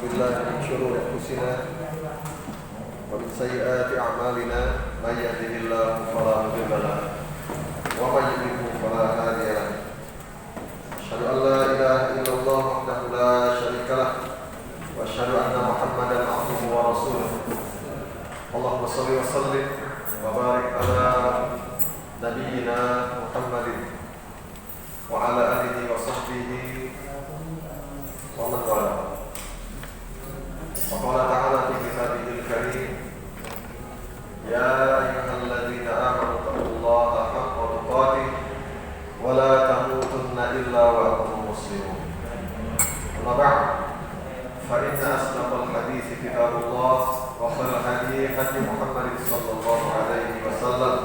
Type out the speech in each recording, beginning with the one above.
بالله من شرور أنفسنا ومن سيئات أعمالنا من يهده الله فلا مضل له ومن يضلل فلا هادي له أشهد أن لا إله إلا الله وحده لا شريك له وأشهد أن محمدا عبده ورسوله اللهم صل وسلم وبارك على نبينا محمد وعلى آله وصحبه ومن والاه. وقال تعالى في كتابه الكريم يا أيها الذين آمنوا اتقوا الله حق تقاته ولا تموتن إلا وأنتم مسلمون. أما بعد فإن أصدق الحديث كتاب الله وخير الهدي هدي محمد صلى الله عليه وسلم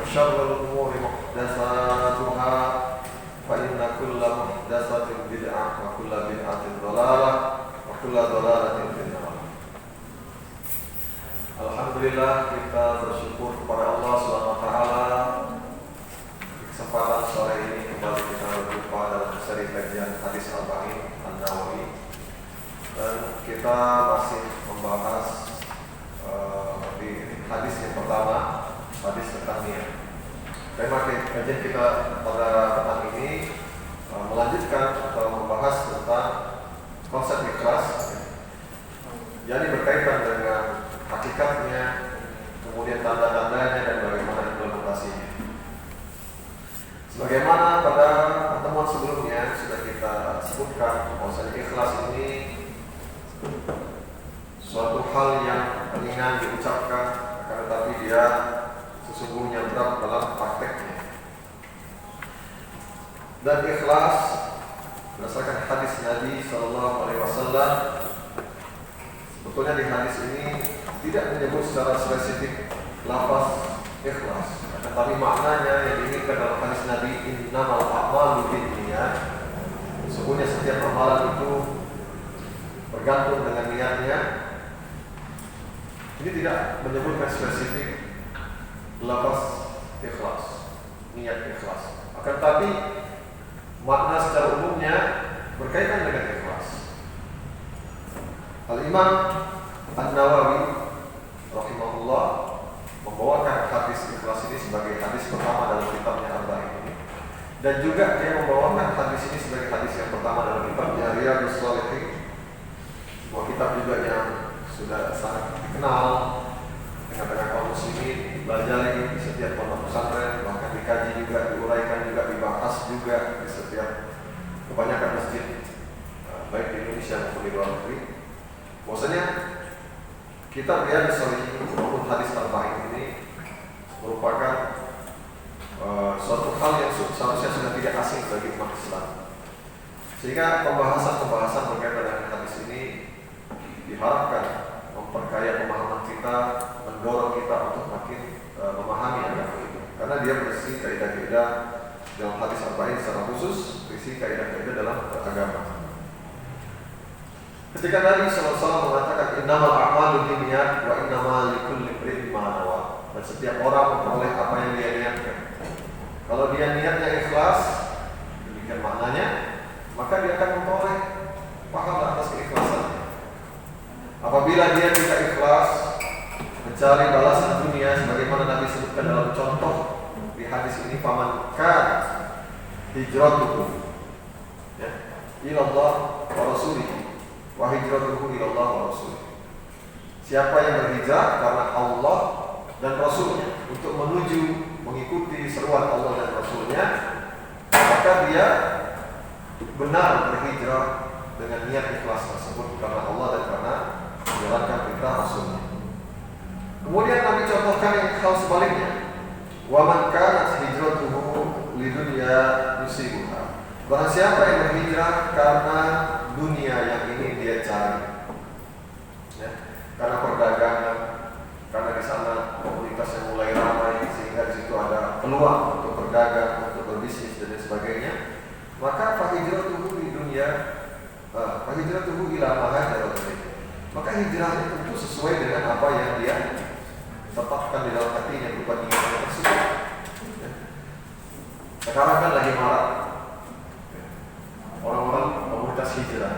وشر الأمور محدثاتها فإن كل محدثة بدعة وكل بدعة ضلالة وكل ضلالة في النار. Alhamdulillah, kita bersyukur kepada Allah SWT. Di kesempatan sore ini kembali kita berjumpa dalam seri kajian hadis Arba'in An-Nawawi, dan kita masih membahas di hadis yang pertama, hadis tentang niat. Tema kajian kita pada petang ini melanjutkan atau membahas tentang konsep ikhlas, jadi berkaitan dengan hakikatnya, kemudian tanda-tandanya dan bagaimana implementasinya. Sebagaimana pada pertemuan sebelumnya sudah kita sebutkan, bahwa ikhlas ini suatu hal yang ringan diucapkan, akan tetapi dia sesungguhnya berat dalam prakteknya. Dan ikhlas berdasarkan hadis Nabi SAW, sebetulnya di hadis ini tidak menyebut secara spesifik lafaz ikhlas, tetapi maknanya yang diinginkan dalam hadis Nabi, innamal a'malu binniyat, sesungguhnya setiap amalan itu bergantung dengan niatnya. Ini tidak menyebutkan spesifik lafaz ikhlas, niat ikhlas, akan tetapi makna secara umumnya berkaitan dengan ikhlas. Al-Imam An-Nawawi rahimahullah membawakan hadis ikhlas ini sebagai hadis pertama dalam kitabnya Arba'in ini, dan juga dia membawakan hadis ini sebagai hadis yang pertama dalam kitabnya Riyadhus Shalihin, sebuah kitab juga yang sudah sangat dikenal dengan kaum muslimin, belajar di setiap pondok pesantren, bahkan dikaji juga, diuraikan juga, dibahas juga di setiap kebanyakan masjid baik di Indonesia maupun di luar negeri. Bahwasanya kitab Riyadhus Shalihin maupun hadis Arba'in ini merupakan suatu hal yang seharusnya sudah tidak asing bagi umat Islam, sehingga pembahasan-pembahasan berkaitan dengan hadis ini diharapkan memperkaya pemahaman kita, mendorong kita untuk makin memahami agama itu, karena dia berisi kaidah-kaidah dalam hadis Arba'in secara khusus, berisi kaidah-kaidah dalam agama. Ketika Nabi SAW mengatakan innamal a'malu binniyat wa innamal likulli imrin ma nawa, dan setiap orang memperoleh apa yang dia niatkan. Kalau dia niatnya ikhlas, demikian maknanya, maka dia akan memperoleh pahala atas keikhlasannya. Apabila dia tidak ikhlas, mencari balasan dunia, sebagaimana Nabi sebutkan dalam contoh di hadis ini, faman kan hijratuhu ila Allah wa rasulih wa hijratuhu ila Allah wa rasulih. Siapa yang berhijrah karena Allah dan Rasulnya untuk menuju mengikuti seruan Allah dan Rasulnya, maka dia benar berhijrah dengan niat ikhlas tersebut karena Allah dan karena menjalankan perintah Rasulnya. Kemudian Nabi contohkan yang hal sebaliknya, wa man kanat hijratuhu lidunya yusibuha, barang siapa yang berhijrah karena dunia yang ingin dia cari, karena perdagangan, karena di sana komunitas yang mulai ramai sehingga di situ ada peluang untuk berdagang, untuk berbisnis dan sebagainya, maka fahijratuhu lidunya, fahijratuhu ila ma hajara ilaihi, maka hijrahnya tentu sesuai dengan apa yang dia tetapkan di dalam hatinya berupa niatnya tersebut. Sekarang kan lagi marak orang-orang komunitas hijrah,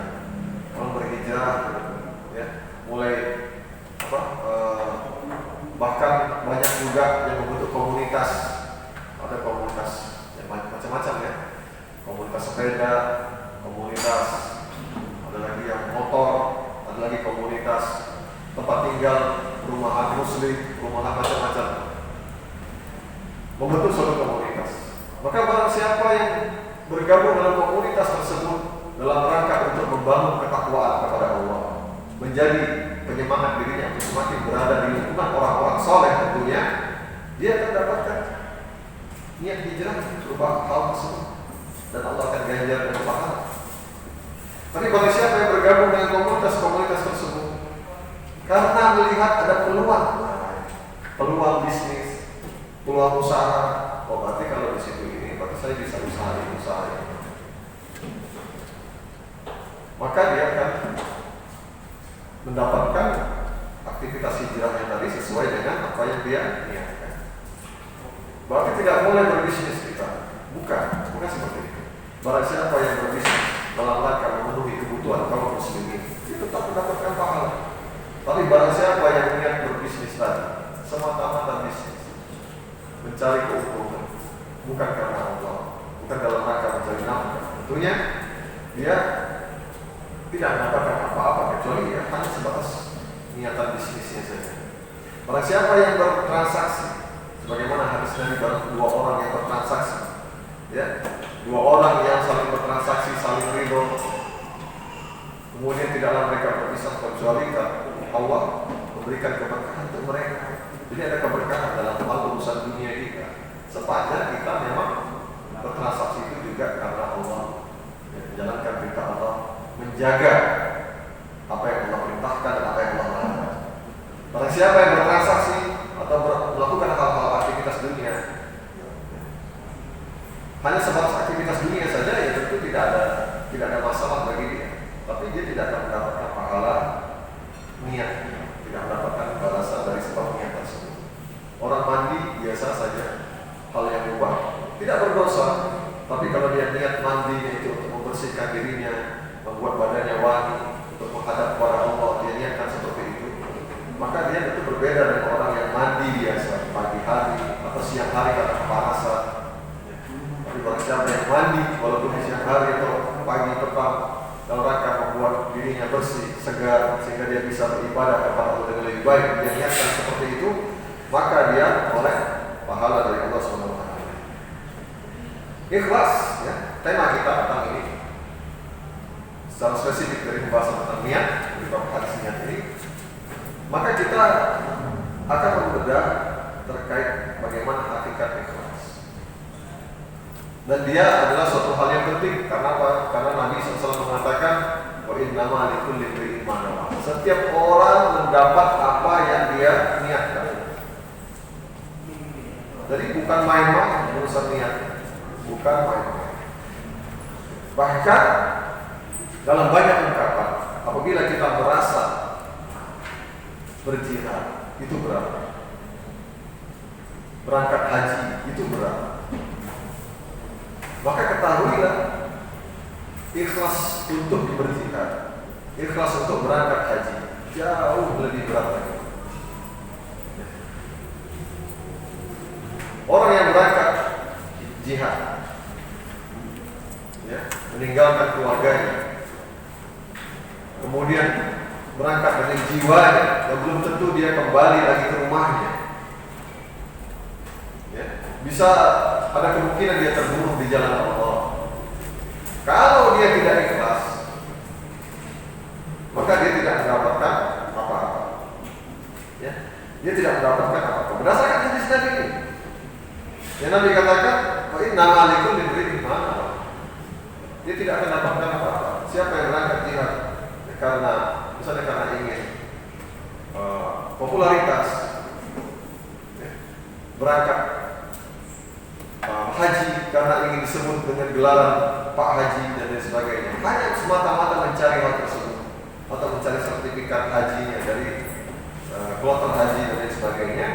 orang berhijrah hijrah, ya, mulai bahkan banyak juga yang membentuk komunitas. Ada komunitas yang macam-macam ya, komunitas sepeda, komunitas, ada lagi yang motor, ada lagi komunitas tempat tinggal, perumahan muslim, perumahan macam-macam, membentuk suatu komunitas. Maka barang siapa yang bergabung dalam komunitas tersebut dalam rangka untuk membangun ketakwaan kepada Allah, menjadi penyemangat dirinya untuk semakin berada di lingkungan orang-orang soleh tentunya, dia akan dapatkan niat hijrah berupa hal tersebut dan Allah akan ganjar dengan pahala. Tapi bagi siapa yang bergabung dengan komunitas-komunitas tersebut karena melihat ada peluang bisnis, peluang usaha, oh berarti kalau di situ ini berarti saya bisa usaha ini, maka dia akan mendapatkan aktivitas hijrahnya tadi sesuai dengan apa yang dia niatkan. Berarti tidak boleh berbisnis kita, bukan seperti itu. Barang siapa yang berbisnis dalam rangka memenuhi kebutuhan kaum muslimin, dia tetap mendapatkan pahala. Tapi barang siapa yang niat berbisnis tadi semata-mata bisnis, mencari keuntungan, bukan karena Allah, bukan dalam rangka mencari nafkah, tentunya dia tidak mendapatkan apa-apa kecuali ya hanya sebatas niatan bisnisnya saja. Barang siapa yang bertransaksi, sebagaimana hadis Nabi, dua orang yang bertransaksi, ya, dua orang yang saling bertransaksi, saling ridho, kemudian tidaklah mereka berpisah kecuali Allah memberikan keberkahan untuk mereka. Jadi ada keberkahan dalam hal urusan dunia kita, sepanjang kita memang bertransaksi itu juga karena Allah, ya, menjalankan perintah Allah, menjaga apa yang Allah perintahkan dan apa yang Allah larang. Barang siapa yang bertransaksi atau melakukan hal-hal aktivitas dunia hanya sebatas aktivitas dunia saja, ya tentu tidak ada masalah bagi dia. Tapi dia tidak akan mendapatkan pahala niat, tidak mendapatkan balasan dari sebab niat tersebut. Orang mandi biasa saja, hal yang mubah, tidak berdosa. Tapi kalau dia niat mandinya itu untuk membersihkan dirinya, membuat badannya wangi, untuk menghadap kepada Allah, dia niatkan seperti itu, maka dia tentu berbeda dengan orang yang mandi biasa pagi hari atau siang hari karena kepanasan. Tapi barang siapa yang mandi walaupun di siang hari atau pagi petang dalam rangka membuat dirinya bersih, segar, sehingga dia bisa beribadah kepada Allah dengan lebih baik, dia niatkan seperti itu, maka dia oleh pahala dari Allah SWT. Ikhlas, ya, tema kita tentang ini secara spesifik dari pembahasan tentang niat di bab hadis niat ini. Maka kita akan membedah terkait bagaimana hakikat ikhlas. Dan dia adalah suatu hal yang penting. Karena apa? Karena Nabi SAW mengatakan, wa innama likulli imri'in ma nawa. Setiap orang mendapat apa yang dia niatkan. Jadi bukan main-main urusan niat, bukan main-main. Bahkan dalam banyak ungkapan, apabila kita merasa berjihad itu berat, berangkat haji itu berat, maka ketahuilah ikhlas untuk berjihad, ikhlas untuk berangkat haji jauh lebih berat lagi. Orang yang berangkat jihad, ya, meninggalkan keluarganya, kemudian berangkat dengan jiwanya yang belum tentu dia kembali lagi ke rumahnya, ya, bisa ada kemungkinan dia terbunuh di jalan Allah. Kalau dia tidak ikhlas, maka dia tidak mendapatkan apa-apa, ya, dia tidak mendapatkan apa-apa. Berdasarkan hadis Nabi ini, yang Nabi katakan, wa innama likulli imri'in ma nawa. Dia tidak akan mendapatkan apa-apa. Siapa yang berangkat jihad karena misalnya karena ingin popularitas, ya, berangkat haji karena ingin disebut dengan gelaran Pak Haji dan lain sebagainya, hanya semata-mata mencari hal tersebut atau mencari sertifikat hajinya dari kloter haji dan lain sebagainya,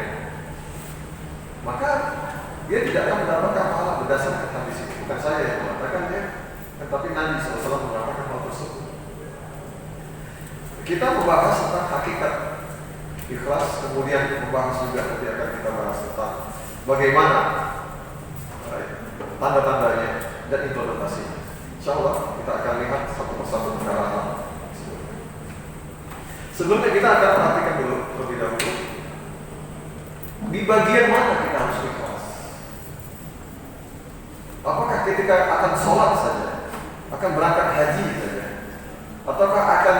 maka dia tidak akan mendapatkan pahala berdasarkan hadis ini. Bukan saya yang mengatakan ya, tetapi Nabi SAW mengatakan hal tersebut. kita membahas tentang hakikat ikhlas, kemudian membahas juga nanti akan kita bahas tentang bagaimana tanda-tandanya dan implementasinya. Insyaallah kita akan lihat satu persatu perkara hal. Sebelumnya kita akan perhatikan dulu terlebih dahulu di bagian mana kita harus ikhlas. Apakah ketika akan sholat saja, akan berangkat haji saja, ataukah akan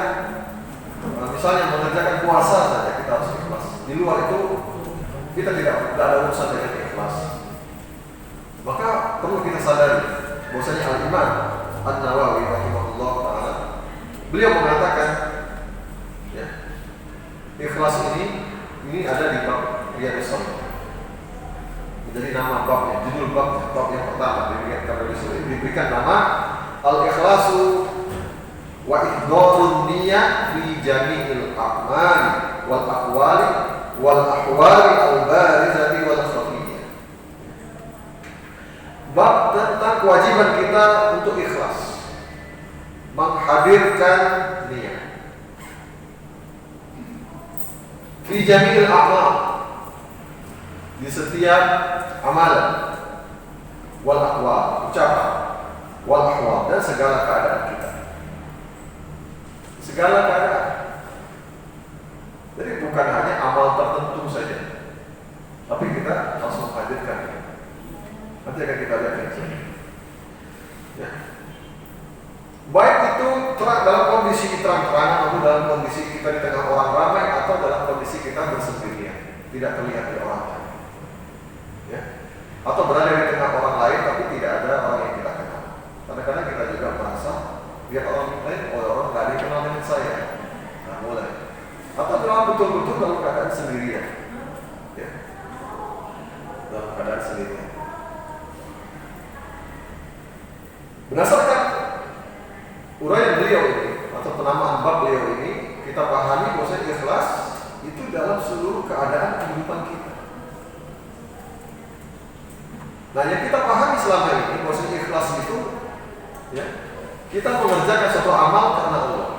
misalnya mengerjakan puasa saja kita harus ikhlas? Di luar itu kita tidak ada urusan dengan ikhlas. Maka perlu kita sadari bahwasanya Al-Imam An-Nawawi rahimahullah taala beliau mengatakan ya, ikhlas ini ada di bab Riyadhus Shalihin. Menjadi nama babnya, judul bab yang pertama diberikan nama Al-Ikhlasu wa ihdharun niyyah fi jami'il a'mali wal aqwali wal ahwali al-barizati wal khafiyyah. Bab tentang kewajiban kita untuk ikhlas, menghadirkan niat fi jami'il a'mal, di setiap amalan, wal aqwal, ucapan, wal ahwal, dan segala keadaan kita. Segala keadaan. Jadi bukan hanya amal tertentu saja, tapi kita harus menghadirkan. Nanti akan kita lihat ya. Baik itu dalam kondisi terang-terangan maupun dalam kondisi kita di tengah orang ramai atau dalam kondisi kita bersendirian, tidak terlihat oleh orang lain. Ya. Atau berada di tengah orang lain tapi tidak ada orang yang kita kenal. Kadang-kadang kita juga merasa lihat orang lain, orang nggak ada yang kenal dengan saya. Nah, mulai. Atau dalam betul-betul dalam keadaan sendirian. Ya. Dalam keadaan sendirian. Berdasarkan uraian beliau ini atau penamaan bab beliau ini, kita pahami bahwa ikhlas itu dalam seluruh keadaan kehidupan kita. Nah, yang kita pahami selama ini bahwa ikhlas itu ya, kita mengerjakan suatu amal karena Allah.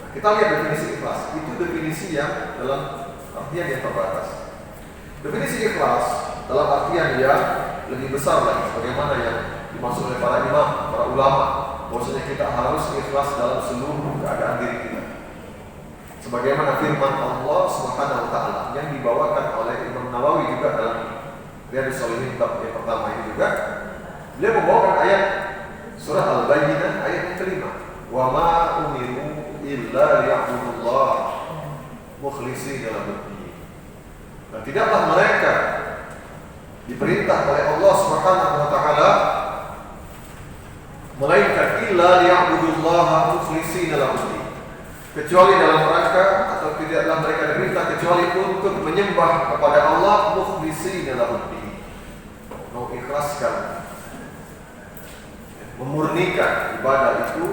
Nah, kita lihat definisi ikhlas. Itu definisi yang dalam artian yang terbatas. Definisi ikhlas dalam artian yang lebih besar lagi, sebagaimana yang dimaksud oleh para imam, para ulama, bahwasanya kita harus ikhlas dalam seluruh keadaan diri kita. Sebagaimana firman Allah Subhanahu wa taala yang dibawakan oleh Imam Nawawi juga dalam Riyadhus Shalihin bab yang pertama ini juga, beliau membawakan ayat surah Al-Bayyinah ayat yang kelima. Wa ma umiru illa liya'budullah mukhlishina lahu-d-din. Dan tidaklah mereka diperintah oleh Allah Subhanahu wa taala melainkan illa liya'budullah mukhlishina lahu-d-din, kecuali dalam rangka atau tidaklah mereka diperintah kecuali untuk menyembah kepada Allah mukhlishina lahu-d-din, mengikhlaskan, memurnikan ibadah itu,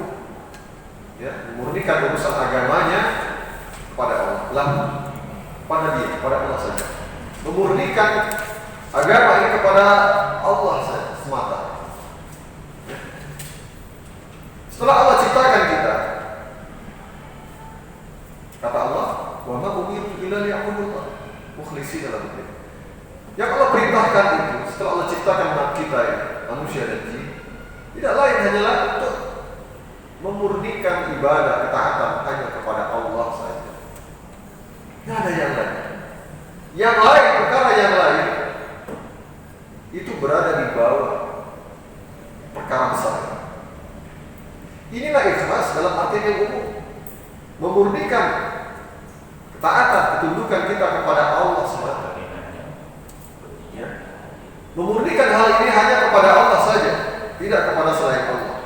ya, memurnikan urusan agamanya kepada Allah, pada Dia, kepada Allah saja, memurnikan agama ini kepada Allah saja semata. Setelah Allah ciptakan kita, kata Allah, wa ma umiru illa liya'budullah mukhlishina lahu-d-din. Yang Allah perintahkan itu setelah Allah ciptakan kita ya, manusia dan jin, tidak lain hanyalah untuk memurnikan ibadah ketaatan hanya kepada Allah saja. Tidak ada yang lain. Yang lain, perkara yang lain itu berada di bawah perkara besar. Inilah ikhlas dalam arti yang umum, memurnikan ketaatan, ketundukan kita kepada Allah semata. Ya. Memurnikan hal ini hanya kepada Allah saja, tidak kepada selain Allah.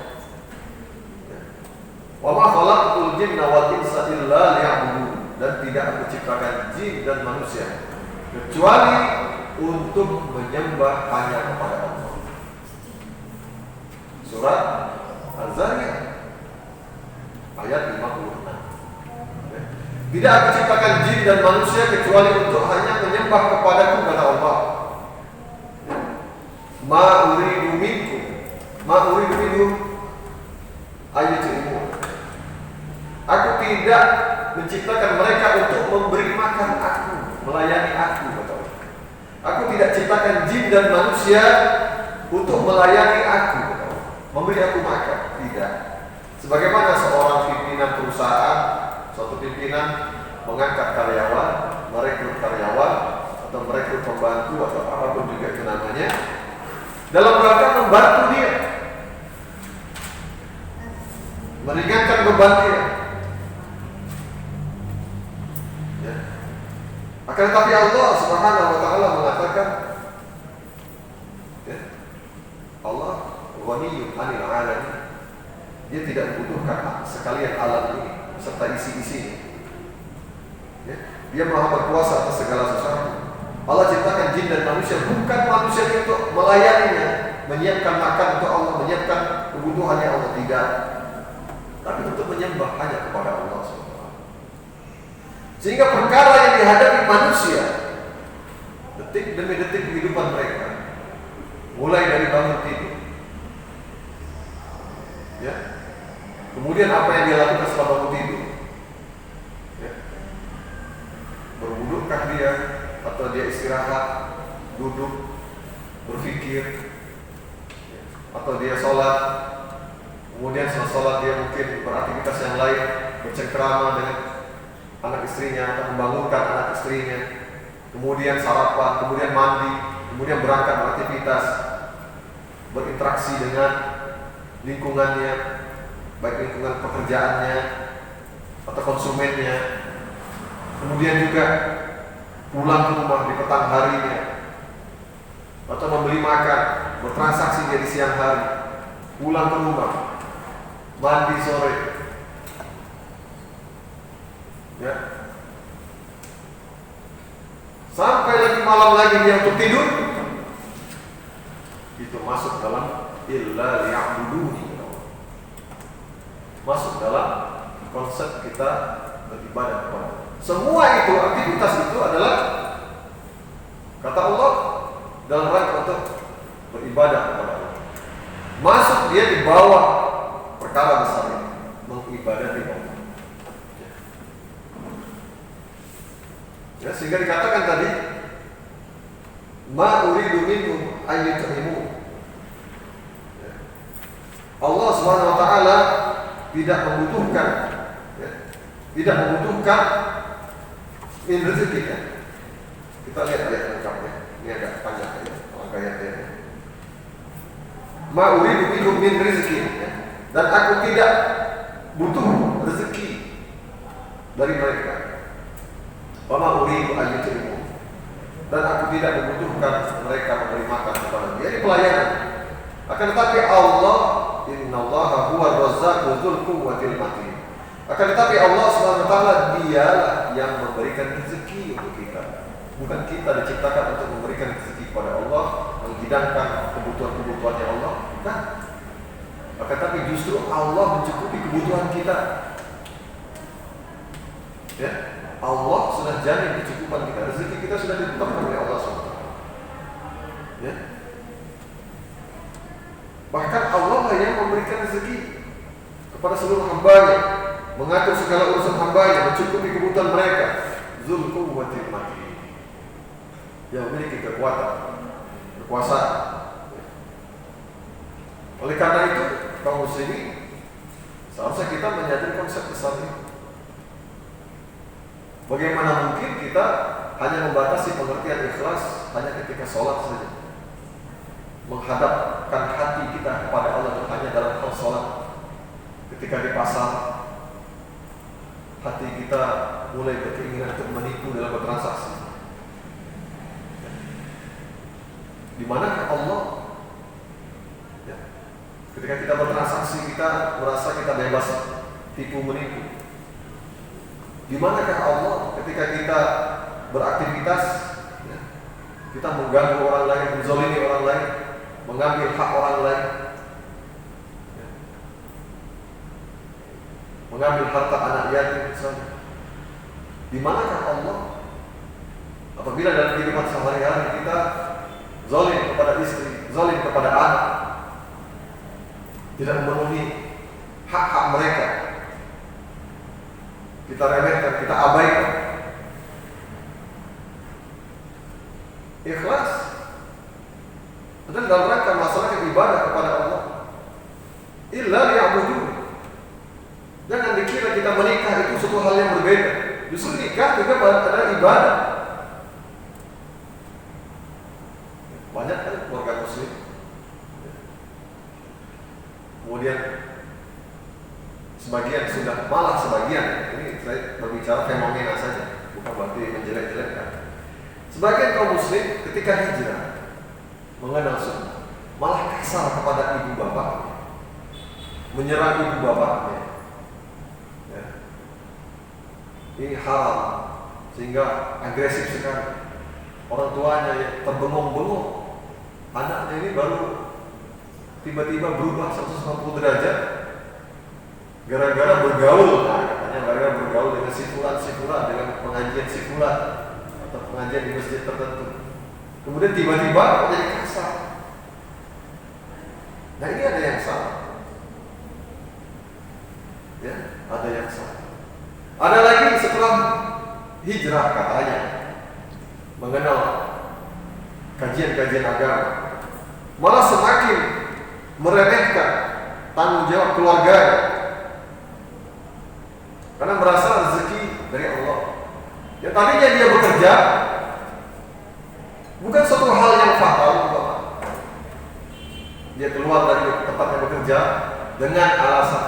Wa ma khalaqtul jinna wal insa illa liya'budun, dan tidak aku ciptakan jin dan manusia kecuali untuk menyembah hanya kepada Allah. Surat Az-Zariyat ayat 56. Tidak aku ciptakan jin dan manusia kecuali untuk hanya menyembah kepadaku, kata Allah. Ma uridu minhum ayyuhum. Aku tidak menciptakan mereka untuk memberi makan aku, melayani aku, kata Allah. Aku tidak ciptakan jin dan manusia untuk melayani aku, kata Allah, memberi aku makan. Tidak. Sebagaimana seorang pimpinan perusahaan, suatu pimpinan mengangkat karyawan, merekrut karyawan, atau merekrut pembantu atau apapun juga itu namanya, dalam rangka membantu dia, meringankan beban dia. Ya. Akan tetapi Allah Subhanahu wa taala mengatakan, ya, Allah Ghaniyyun 'anil 'alamin. Dia tidak membutuhkan sekalian alam ini serta isi-isinya. Ya. Dia Maha berkuasa atas segala sesuatu. Allah ciptakan jin dan manusia bukan manusia untuk melayaninya, menyiapkan makan untuk Allah, menyiapkan kebutuhannya Allah, tidak, tapi untuk menyembah hanya kepada Allah SWT. Sehingga perkara yang dihadapi manusia detik demi detik kehidupan mereka, mulai dari bangun tidur, ya, kemudian apa yang dia lakukan setelah bangun tidur, ya, berwudukkah dia, atau dia istirahat, duduk, berpikir, atau dia sholat, kemudian setelah sholat dia mungkin beraktivitas yang lain, bercengkrama dengan anak istrinya atau membangunkan anak istrinya, kemudian sarapan, kemudian mandi, kemudian berangkat beraktivitas, berinteraksi dengan lingkungannya, baik lingkungan pekerjaannya atau konsumennya, kemudian juga pulang ke rumah di petang harinya, atau membeli makan, bertransaksi di siang hari, pulang ke rumah, mandi sore, ya, sampai lagi malam lagi dia untuk tidur, itu masuk dalam illa liya'buduni, masuk dalam konsep kita beribadah kepada Allah. Semua itu, aktivitas itu adalah, kata Allah, dalam rangka untuk beribadah kepada Allah. Masuk dia di bawah perkara besar ini, mengibadati Allah. Ya, sehingga dikatakan tadi, ma uridu minhum ayyut'imun. Ya. Allah Subhanahu wa taala tidak membutuhkan, ya, tidak membutuhkan min rezekinya. Kita lihat ayat lengkapnya. Ini agak panjang ya, ayat-ayatnya. Ma uridu minhum min rizqi, ya. Dan aku tidak butuh rezeki dari mereka. Wa ma uridu ayyut'imun. Dan aku tidak membutuhkan mereka memberi makan kepada dia. Ini pelayanan. Akan tetapi Allah, innallaha huwa razzaqu dzul quwwatil matin. Akan tetapi Allah Subhanahu wa taala dialah yang memberikan rezeki untuk kita. Bukan kita diciptakan untuk memberikan rezeki kepada Allah, menghidangkan kebutuhan-kebutuhannya Allah. Bukan. Akan tetapi justru Allah mencukupi kebutuhan kita. Ya, Allah sudah jamin kecukupan kita. Rezeki kita sudah ditetapkan oleh Allah SWT. Ya. Bahkan Allah lah yang memberikan rezeki kepada seluruh hambanya, mengatur segala urusan hambanya, mencukupi kebutuhan mereka. Dzul quwwatil matin, yang memiliki kekuatan, kekuasaan. Oleh karena itu, kaum muslimin, seharusnya kita menyadari konsep besar ini. Bagaimana mungkin kita hanya membatasi pengertian ikhlas hanya ketika sholat saja, menghadapkan hati kita kepada Allah hanya dalam hal sholat. Ketika di pasar, hati kita mulai berkeinginan untuk menipu dalam bertransaksi. Di mana Allah? Ya. Ketika kita bertransaksi, kita merasa kita bebas tipu menipu. Di manakah Allah ketika kita beraktivitas, ya, kita mengganggu orang lain, menzalimi orang lain, mengambil hak orang lain, ya, mengambil harta anak yatim misalnya. Di manakah Allah apabila dalam kehidupan sehari-hari kita zalim kepada istri, zalim kepada anak, tidak memenuhi hak-hak mereka, kita remehkan, kita abaikan. Ikhlas adalah dalam rangka melaksanakan ibadah kepada Allah. Illa liya'budun. Jangan dikira kita menikah itu suatu hal yang berbeda. Justru nikah juga adalah ibadah. Banyak kan keluarga muslim. Kemudian sebagian sudah, malah sebagian, ini saya berbicara fenomena saja, bukan berarti menjelek-jelekkan. Sebagian kaum muslim ketika hijrah mengenal sunnah malah kasar kepada ibu bapaknya, menyerang ibu bapaknya. Ya. Ini haram, sehingga agresif sekali. Orang tuanya yang terbengong-bengong, anaknya ini baru tiba-tiba berubah 180 derajat gara-gara bergaul. Nah, katanya gara-gara bergaul dengan sifulan, dengan pengajian sifulan atau pengajian di masjid tertentu. Kemudian tiba-tiba jadi kasar. Nah, ini ada yang salah. Ya, ada yang salah. Ada lagi setelah hijrah katanya mengenal kajian-kajian agama, malah semakin meremehkan tanggung jawab keluarga, karena merasa rezeki dari Allah. Yang tadinya dia bekerja, bukan suatu hal yang fatal, dia keluar dari tempatnya bekerja dengan alasan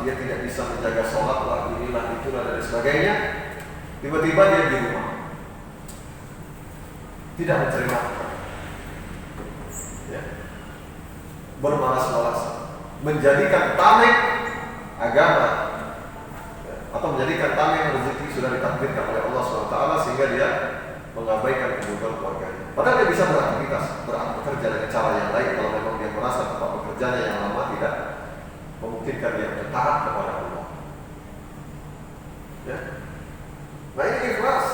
dia tidak bisa menjaga sholat lah, inilah itulah dan sebagainya. Tiba-tiba dia di rumah, tidak mencari nafkah, ya, bermalas-malasan, menjadikan tameng agama, ya, atau menjadikan tameng rezeki sudah ditakdirkan oleh Allah SWT, sehingga dia mengabaikan kebutuhan keluarganya. Padahal dia bisa beraktivitas, bekerja dengan cara yang lain kalau memang dia merasa tempat bekerjanya yang lama tidak memungkinkan dia taat kepada Allah. Ya. Nah, ini ikhlas.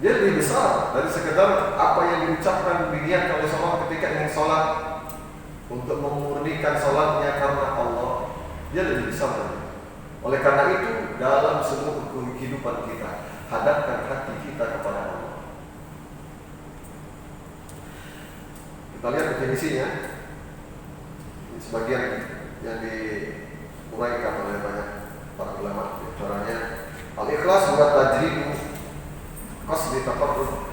Dia lebih besar dari sekedar apa yang diucapkan, diniatkan oleh seorang ketika ingin sholat, untuk memurnikan sholatnya karena Allah. Dia lebih besar dari itu. Oleh karena itu, dalam semua kehidupan kita, hadapkan hati kita kepada Allah. Kita lihat definisinya. Sebagian yang diuraikan oleh banyak para ulama. Caranya, al-ikhlas buat tajridu qasdi taqarrub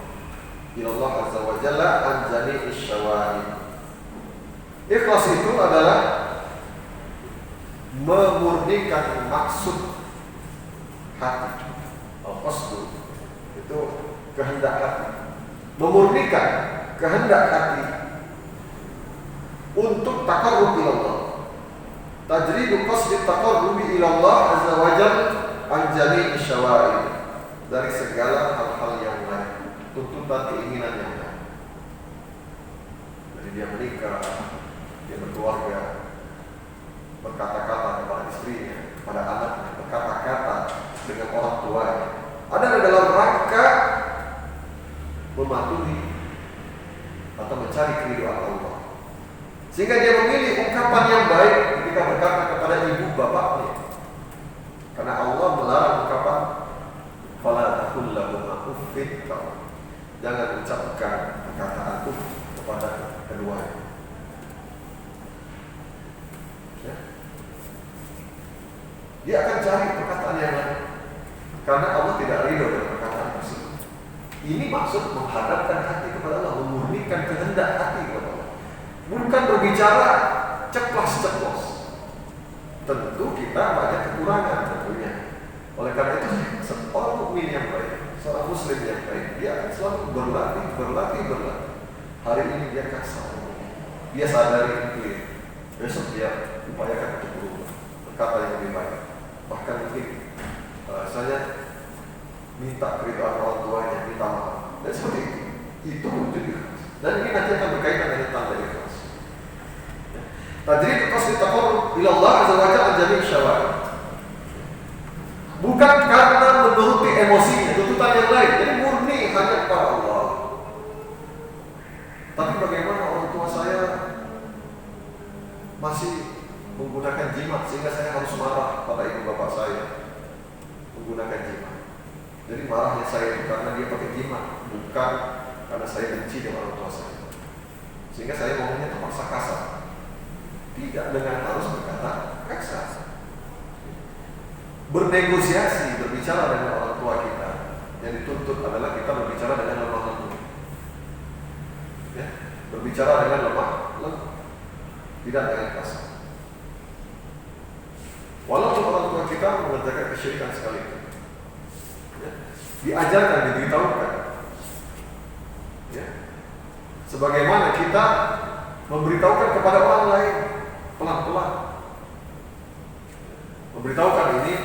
ila Allah azza wa jalla an jami'i syawahid. Ikhlas itu adalah memurnikan maksud hati. Al-qasdu itu kehendak hati. Memurnikan kehendak hati untuk taqarrub ila Allah. Tajridu qasdi taqarrubi ila Allah azza wa jalla an jami'i syawahid, dari segala hal-hal yang lain, tuntutan keinginan yang lain. Jadi dia menikah, dia berkeluarga, berkata-kata kepada istrinya, kepada anaknya, berkata-kata dengan orang tuanya, adalah dalam rangka mematuhi atau mencari keridhaan Allah. Sehingga dia memilih ungkapan yang baik ketika berkata kepada ibu bapaknya, karena Allah melarang ungkapan fala taqul lahuma uffin, jangan ucapkan perkataan uff kepada keduanya. Ya. Dia akan cari perkataan yang lain, karena Allah tidak ridho dengan perkataan tersebut. Ini maksud menghadapkan hati kepada Allah, memurnikan kehendak hati kepada Allah, bukan berbicara ceplas-ceplos. Tentu kita banyak kekurangan tentunya. Oleh karena itu, seorang mukmin yang baik, seorang muslim yang baik, dia akan selalu berlatih. Hari ini dia kasar, dia sadari itu, besok dia upayakan untuk berubah, berkata yang lebih baik. Bahkan mungkin saya minta keridhaan orang tuanya, minta maaf, dan seperti itu. Itu wujud ikhlas. Dan ini nanti akan berkaitan dengan tanda ikhlas. Tajrid qasdi taqarrub ila Allah azza wa jalla jami' syawahid. Bukan karena menuruti emosinya, tuntutan yang lain. Jadi murni hanya kepada Allah. Tapi bagaimana orang tua saya masih menggunakan jimat sehingga saya harus marah pada ibu bapak saya menggunakan jimat. Jadi marahnya saya itu karena dia pakai jimat, bukan karena saya benci dengan orang tua saya. Sehingga saya ngomongnya terpaksa kasar, tidak dengan harus berkata kasar. Bernegosiasi, berbicara dengan orang tua kita, yang dituntut adalah kita berbicara dengan lemah lembut, ya, berbicara dengan lemah lembut, tidak dengan kasar. Walaupun orang tua kita mengerjakan kesyirikan sekalipun, ya, diajarkan, diberitahukan, ya, sebagaimana kita memberitahukan kepada orang lain pelan-pelan. Memberitahukan ini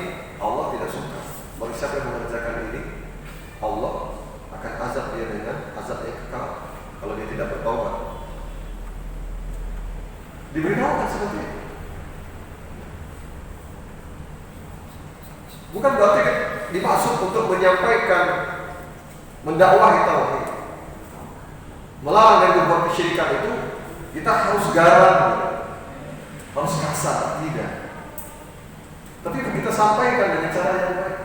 Allah tidak suka. Bagi siapa yang mengerjakan ini, Allah akan azab dia dengan azab yang kekal kalau dia tidak bertaubat. Diberitahukan seperti itu. Bukan berarti dimaksud untuk menyampaikan, mendakwahi tauhid, melarang dan berbuat kesyirikan itu kita harus garang, harus kasar, tidak. Tapi kita sampaikan dengan cara yang baik.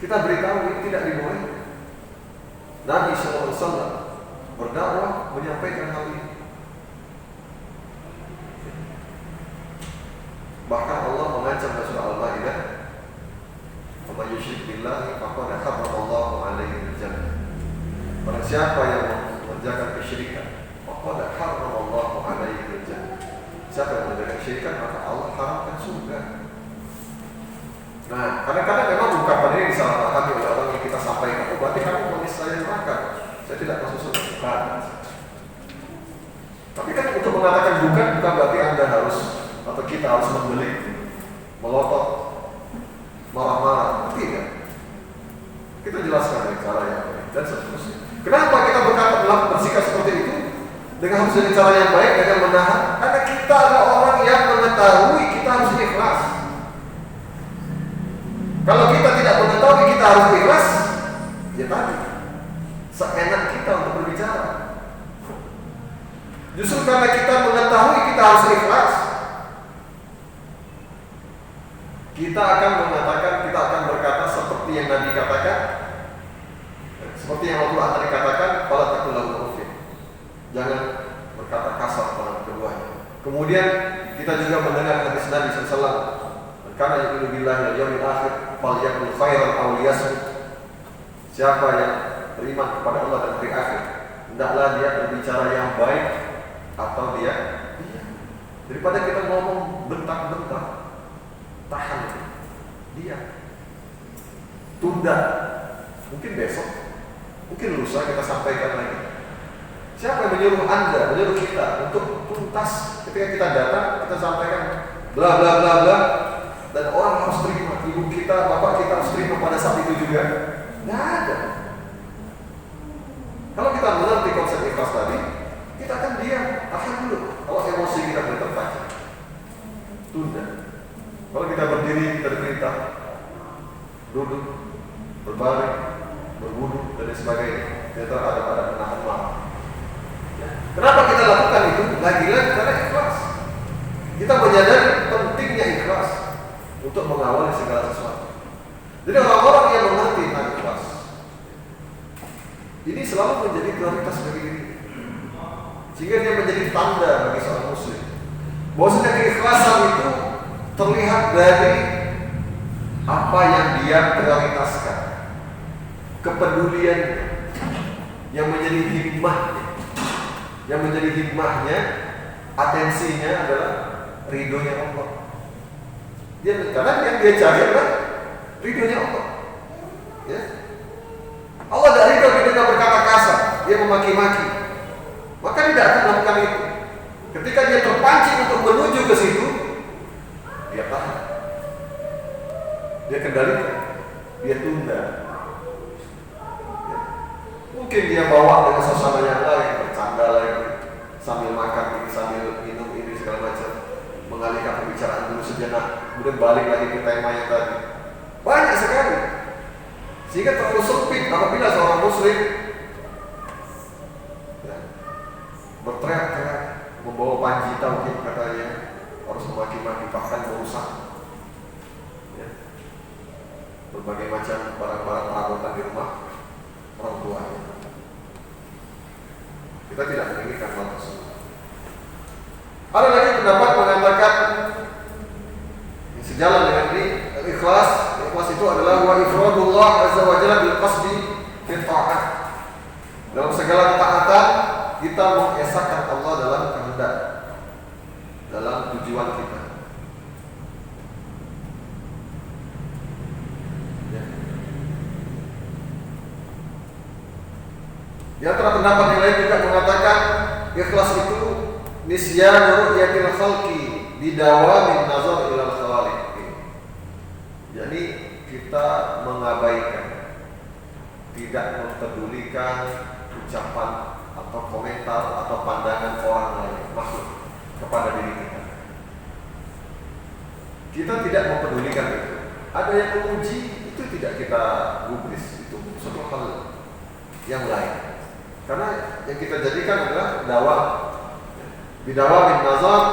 Kita beritahu ini tidak dibolehkan. Nabi SAW berdakwah menyampaikan hal ini. Bahkan Allah mengancam dalam surah Al-Maidah, "Faman yusyrik billahi faqad harrama Allahu 'alaihi al-jannah." Barang siapa yang mengerjakan kesyirikan, faqad harrama Allahu 'alaihi al-jannah. Siapa yang mengerjakan kesyirikan, maka Allah haramkan surga. Nah, kadang-kadang memang ungkapan ini disalahpahami oleh orang yang kita sampaikan. Oh, berarti kamu vonis saya neraka. Saya tidak masuk surga. Bukan. Tapi kan untuk mengatakan bukan berarti Anda harus atau kita harus membelik, melotot, marah-marah. Tidak. Kita jelaskan dengan cara yang baik dan seterusnya. Kenapa kita bersikap seperti itu? Dengan harus dengan cara yang baik, dengan menahan. Karena kita adalah orang yang mengetahui kita harus ikhlas. Kalau kita tidak mengetahui kita harus ikhlas, ya tadi seenak kita untuk berbicara. Justru karena kita mengetahui kita harus ikhlas, kita akan mengatakan, kita akan berkata seperti yang Nabi katakan, seperti yang Al-Quran tadi katakan, "Fala taqul lahu uffin." Jangan berkata kasar pada keduanya. Kemudian kita juga mendengar hadis Nabi SAW, "Karena yu'minu billahi wal yawmil akhir, falyaqul khairan aw liyasmut." Siapa yang beriman kepada Allah dan hari akhir, hendaklah dia berbicara yang baik atau dia diam. Daripada kita ngomong bentak-bentak, tahan, diam, tunda. Mungkin besok, mungkin lusa kita sampaikan lagi. Siapa yang menyuruh Anda, menyuruh kita untuk tuntas ketika kita datang, kita sampaikan bla bla bla bla, dan orang harus terima, ibu kita, bapak kita harus terima pada saat itu juga? Nggak ada. Kalau kita mengerti konsep ikhlas tadi, kita akan diam, tahan dulu. Kalau emosi kita boleh terpancing, tunda. Kalau kita berdiri, kita diperintah duduk, berbaring, berwudu dan sebagainya, kita ada menahan marah. Kenapa kita lakukan itu? Lagi-lagi karena ikhlas. Kita menyadari pentingnya ikhlas untuk mengawali segala sesuatu. Jadi orang-orang yang mengerti tentang ikhlas ini selalu menjadi prioritas bagi diri, sehingga dia menjadi tanda bagi seorang muslim bahwasanya keikhlasan itu terlihat dari apa yang dia prioritaskan, kepeduliannya, yang menjadi hikmahnya, atensinya adalah ridhonya Allah. Karena yang dia cari adalah ridhonya Allah. Ya. Allah tidak ridho dengan berkata kasar, dia memaki-maki, maka dia tidak akan melakukan itu. Ketika dia terpancing untuk menuju ke situ, dia tahan, dia kendalikan, dia tunda. Ya. Mungkin dia bawa dengan suasana yang lain, bercanda lagi, sambil makan ini, sambil minum ini, segala macam, mengalihkan pembicaraan dulu sejenak, kemudian balik lagi ke tema yang tadi. Banyak sekali, sehingga terlalu sempit apabila seorang muslim ya, berteriak-teriak, membawa panji tauhid katanya, harus memaki-maki, bahkan merusak berbagai macam barang-barang perabotan di rumah orang tuanya. Kita tidak menginginkan hal tersebut. Ada lagi pendapat mengatakan sejalan dengan ini, ikhlas itu adalah wa ifradullah azza wa jalla bil qasdi fi ta'at. Dalam segala ketaatan kita mengesahkan Allah dalam kehendak, dalam tujuan kita. Di antara pendapat yang lain juga mengatakan ikhlas itu nisyanu ru'yatil khalqi bidawamin nazar ilal khaliq. Jadi kita mengabaikan, tidak mempedulikan ucapan atau komentar atau pandangan orang lain makhluk kepada diri kita. Kita tidak mempedulikan itu. Ada yang memuji, itu tidak kita gubris, itu suatu hal yang lain. Karena yang kita jadikan adalah dakwah. Bidawamin nazar,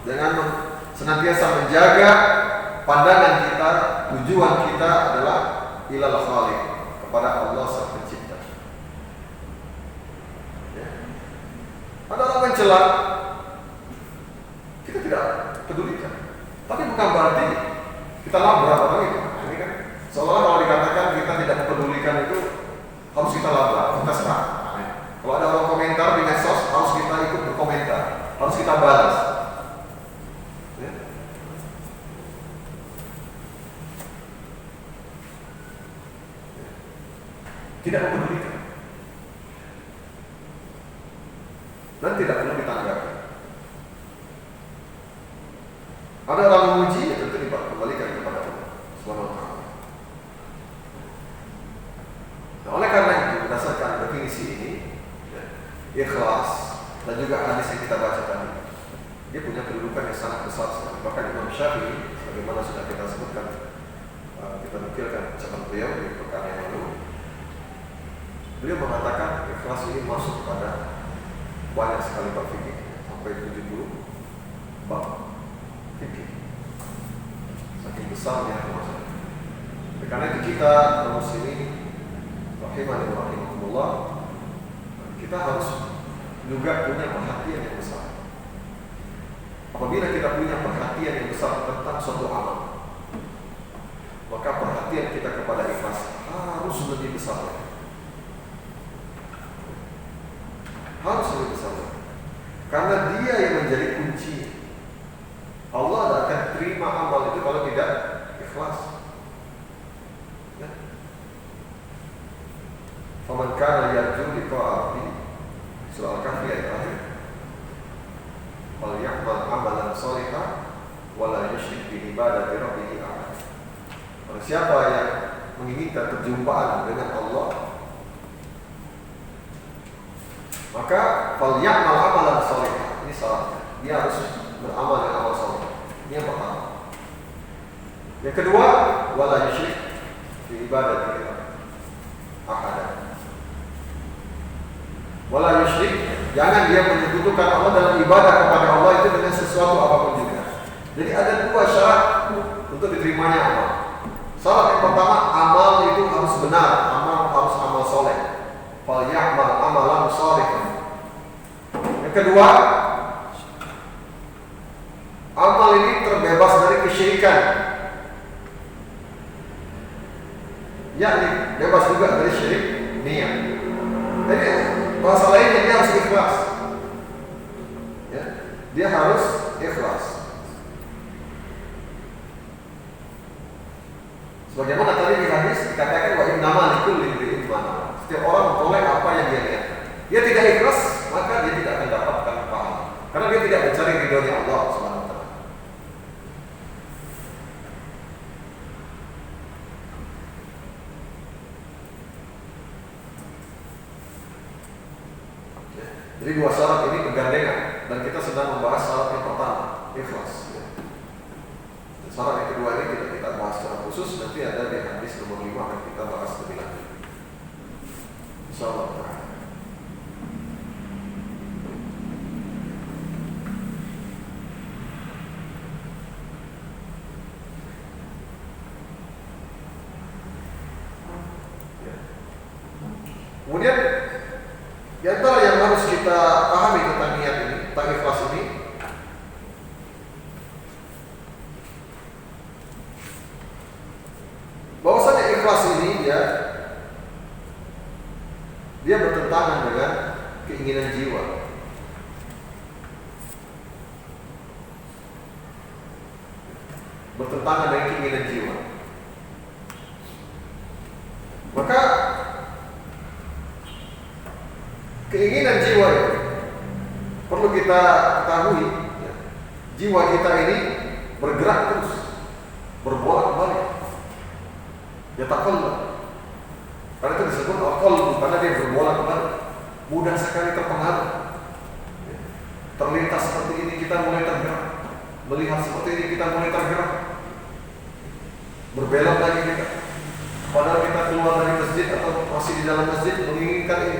dengan senantiasa menjaga pandangan kita, tujuan kita adalah ilal khaliq, kepada Allah Sang Pencipta. Ya. Ada orang mencela, kita tidak pedulikan. Tapi bukan berarti kita labrak orang itu. Ini kan seolah kalau dikatakan kita tidak mempedulikan itu harus kita labrak, kita serang. Kalau ada orang komentar di medsos, harus kita ikut berkomentar, harus kita balas. Ya. Tidak mempedulikan dan tidak perlu ditanggapi. Ada orang memuji, ya tentu dikembalikan kepada Allah Subhanahu wa Ta'ala. Nah, oleh karena itu, berdasarkan definisi ini, ya, ikhlas dan juga hadis yang kita baca tadi, dia punya kedudukan yang sangat besar sekali. Bahkan Imam Syafi'i, sebagaimana sudah kita sebutkan, kita nukilkan ucapan beliau di pekan yang lalu, beliau mengatakan ikhlas ini masuk pada banyak sekali bab fikih, sampai 70 bab fikih. Saking besarnya masalah. Karena itu kita kaum muslimin rahimani wa rahimakumullah, kita harus juga punya perhatian yang besar. Apabila kita punya perhatian yang besar tentang suatu amal, maka perhatian kita kepada ikhlas harus lebih besar. Harus lebih besar. Karena dia yang menjadi kunci. Allah tidak akan terima amal itu kalau tidak ikhlas. Ya. Faman kana yarju liqa'a rabbih, surah Al-Kahfi ayat terakhir, wal ya'mal amalan shalihan wa la yusyrik bi ibadati rabbih ahad. Barang siapa yang menginginkan perjumpaan dengan Allah, maka fal ya'mal amalan shalihan. Ini syaratnya. Dia harus beramal dengan amal saleh. Ini yang pertama. Yang kedua, wala yusyrik bi ibadati ahad. Wala yusyrik, jangan dia menyekutukan Allah dalam ibadah kepada Allah itu dengan sesuatu apapun juga. Jadi ada dua syarat untuk diterimanya amal. Syarat yang pertama, amal itu harus benar, amal harus amal saleh. Fal ya'mal amalan shalihan. Yang kedua, amal ini terbebas dari kesyirikan, yakni bebas juga dari syirik niat. Jadi bahasa lainnya dia harus ikhlas. Ya, dia harus ikhlas. Sebagaimana tadi di hadis dikatakan wa innama likulli imri'in ma nawa. Setiap orang memperoleh apa yang dia niatkan. Dia tidak ikhlas, maka dia tidak akan dapatkan pahala. Karena dia tidak mencari ridhonya Allah Subhanahu wa Ta'ala. Jadi dua syarat ini bergandengan dan kita sedang membahas syarat yang pertama, ikhlas. Syarat yang kedua ini tidak kita bahas secara khusus, nanti ada di hadis nomor 5 akan kita bahas lebih lanjut. Insyaallah. Kemudian di antara yang harus kita pahami tentang niat ini, tentang ikhlas ini, bahwasanya ikhlas ini dia bertentangan dengan keinginan jiwa. Bertentangan dengan keinginan jiwa. Maka keinginan jiwa itu perlu kita ketahui, ya. Jiwa kita ini bergerak terus, berbolak-balik. Ya takallah. Karena itu disebut al-qalbu, karena dia berbolak-balik, mudah sekali terpengaruh. Ya. Terlintas seperti ini kita mulai tergerak, melihat seperti ini kita mulai tergerak, berbelok lagi kita. Padahal kita keluar dari masjid atau masih di dalam masjid menginginkan ini.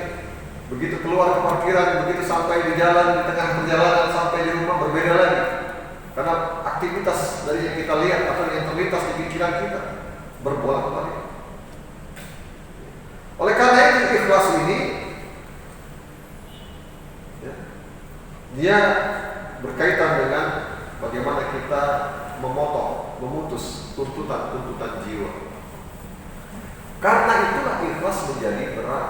Begitu keluar ke parkiran, begitu sampai di jalan, di tengah perjalanan, sampai di rumah berbeda lagi. Karena aktivitas dari yang kita lihat atau yang terlintas di pikiran kita berbolak-balik. Oleh karena itu ikhlas ini ya, dia berkaitan dengan bagaimana kita memutus tuntutan jiwa. Karena itulah ikhlas menjadi berat.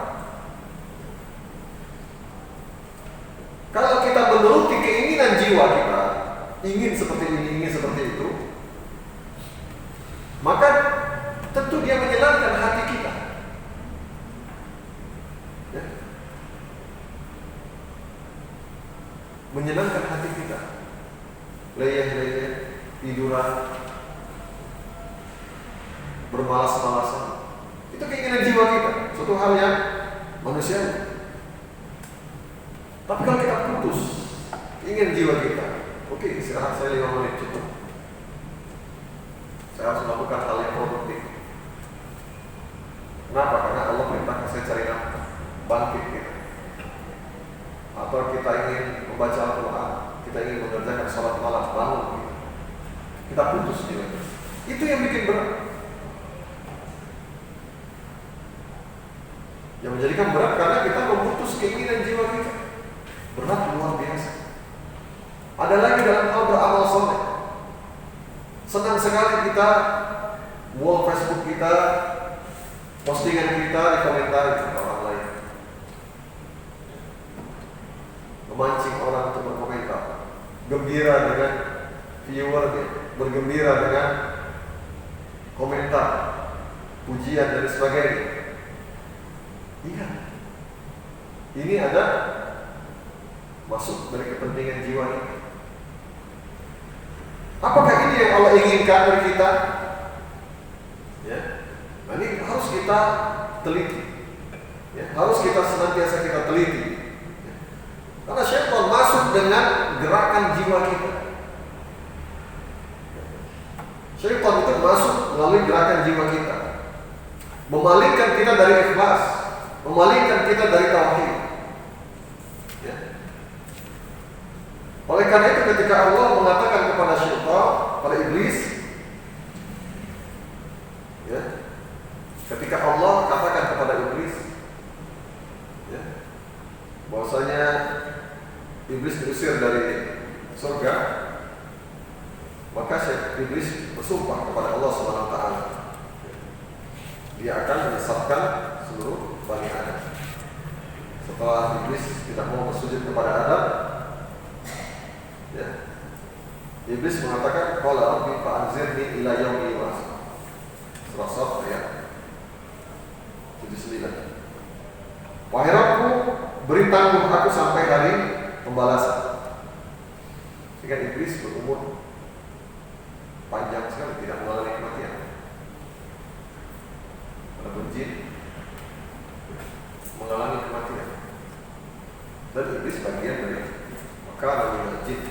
Kalau kita menuruti keinginan jiwa kita, ingin seperti ini, ingin seperti itu, maka tentu dia menyenangkan hati kita. Ya. Menyenangkan hati kita. Leyeh-leyeh, tiduran, bermalas-malasan. Itu keinginan jiwa kita, suatu hal yang manusiawi. Tapi kalau kita putus ingin jiwa kita, oke, istirahat saya 5 menit cukup. Saya harus melakukan hal yang produktif. Kenapa? Karena Allah perintahkan saya cari nafkah, bangkit kita. Atau kita ingin membaca Al-Quran, kita ingin mengerjakan salat malam, bangun kita. Kita putus jiwa kita. Itu yang bikin berat. Yang menjadikan berat karena kita memutus keinginan jiwa kita. Berat luar biasa. Ada lagi dalam hal beramal soleh. Senang sekali kita wall Facebook kita, postingan kita dikomentari orang lain, memancing orang untuk berkomentar, gembira dengan viewernya, bergembira dengan komentar, pujian dan sebagainya. Iya, ini ada masuk dari kepentingan jiwa ini. Apakah ini yang Allah inginkan dari kita? Ya, nah ini harus kita teliti. Ya, harus kita senantiasa kita teliti. Ya. Karena syaitan masuk dengan gerakan jiwa kita. Syaitan itu masuk melalui gerakan jiwa kita, memalingkan kita dari ikhlas, memalingkan kita dari tauhid. Ya. Oleh karena itu ketika Allah mengatakan kepada syaitan, pada iblis, ya, ketika Allah katakan kepada iblis, ya, bahwasanya iblis diusir dari surga, maka iblis bersumpah kepada Allah Subhanahu wa taala, dia akan menyesatkan seluruh Bani Adam. Setelah iblis tidak mau bersujud kepada Adam, ya, iblis mengatakan, qala rabbi fa'anzirni ila yaumi yub'atsun. Surah Shad ayat 79. Wahai Rabbku, beri tangguh aku sampai hari pembalasan. Sehingga iblis berumur panjang sekali, tidak mengalami kematian. Adapun jin mengalami kematian. Dan iblis bagian dari maka minal jin.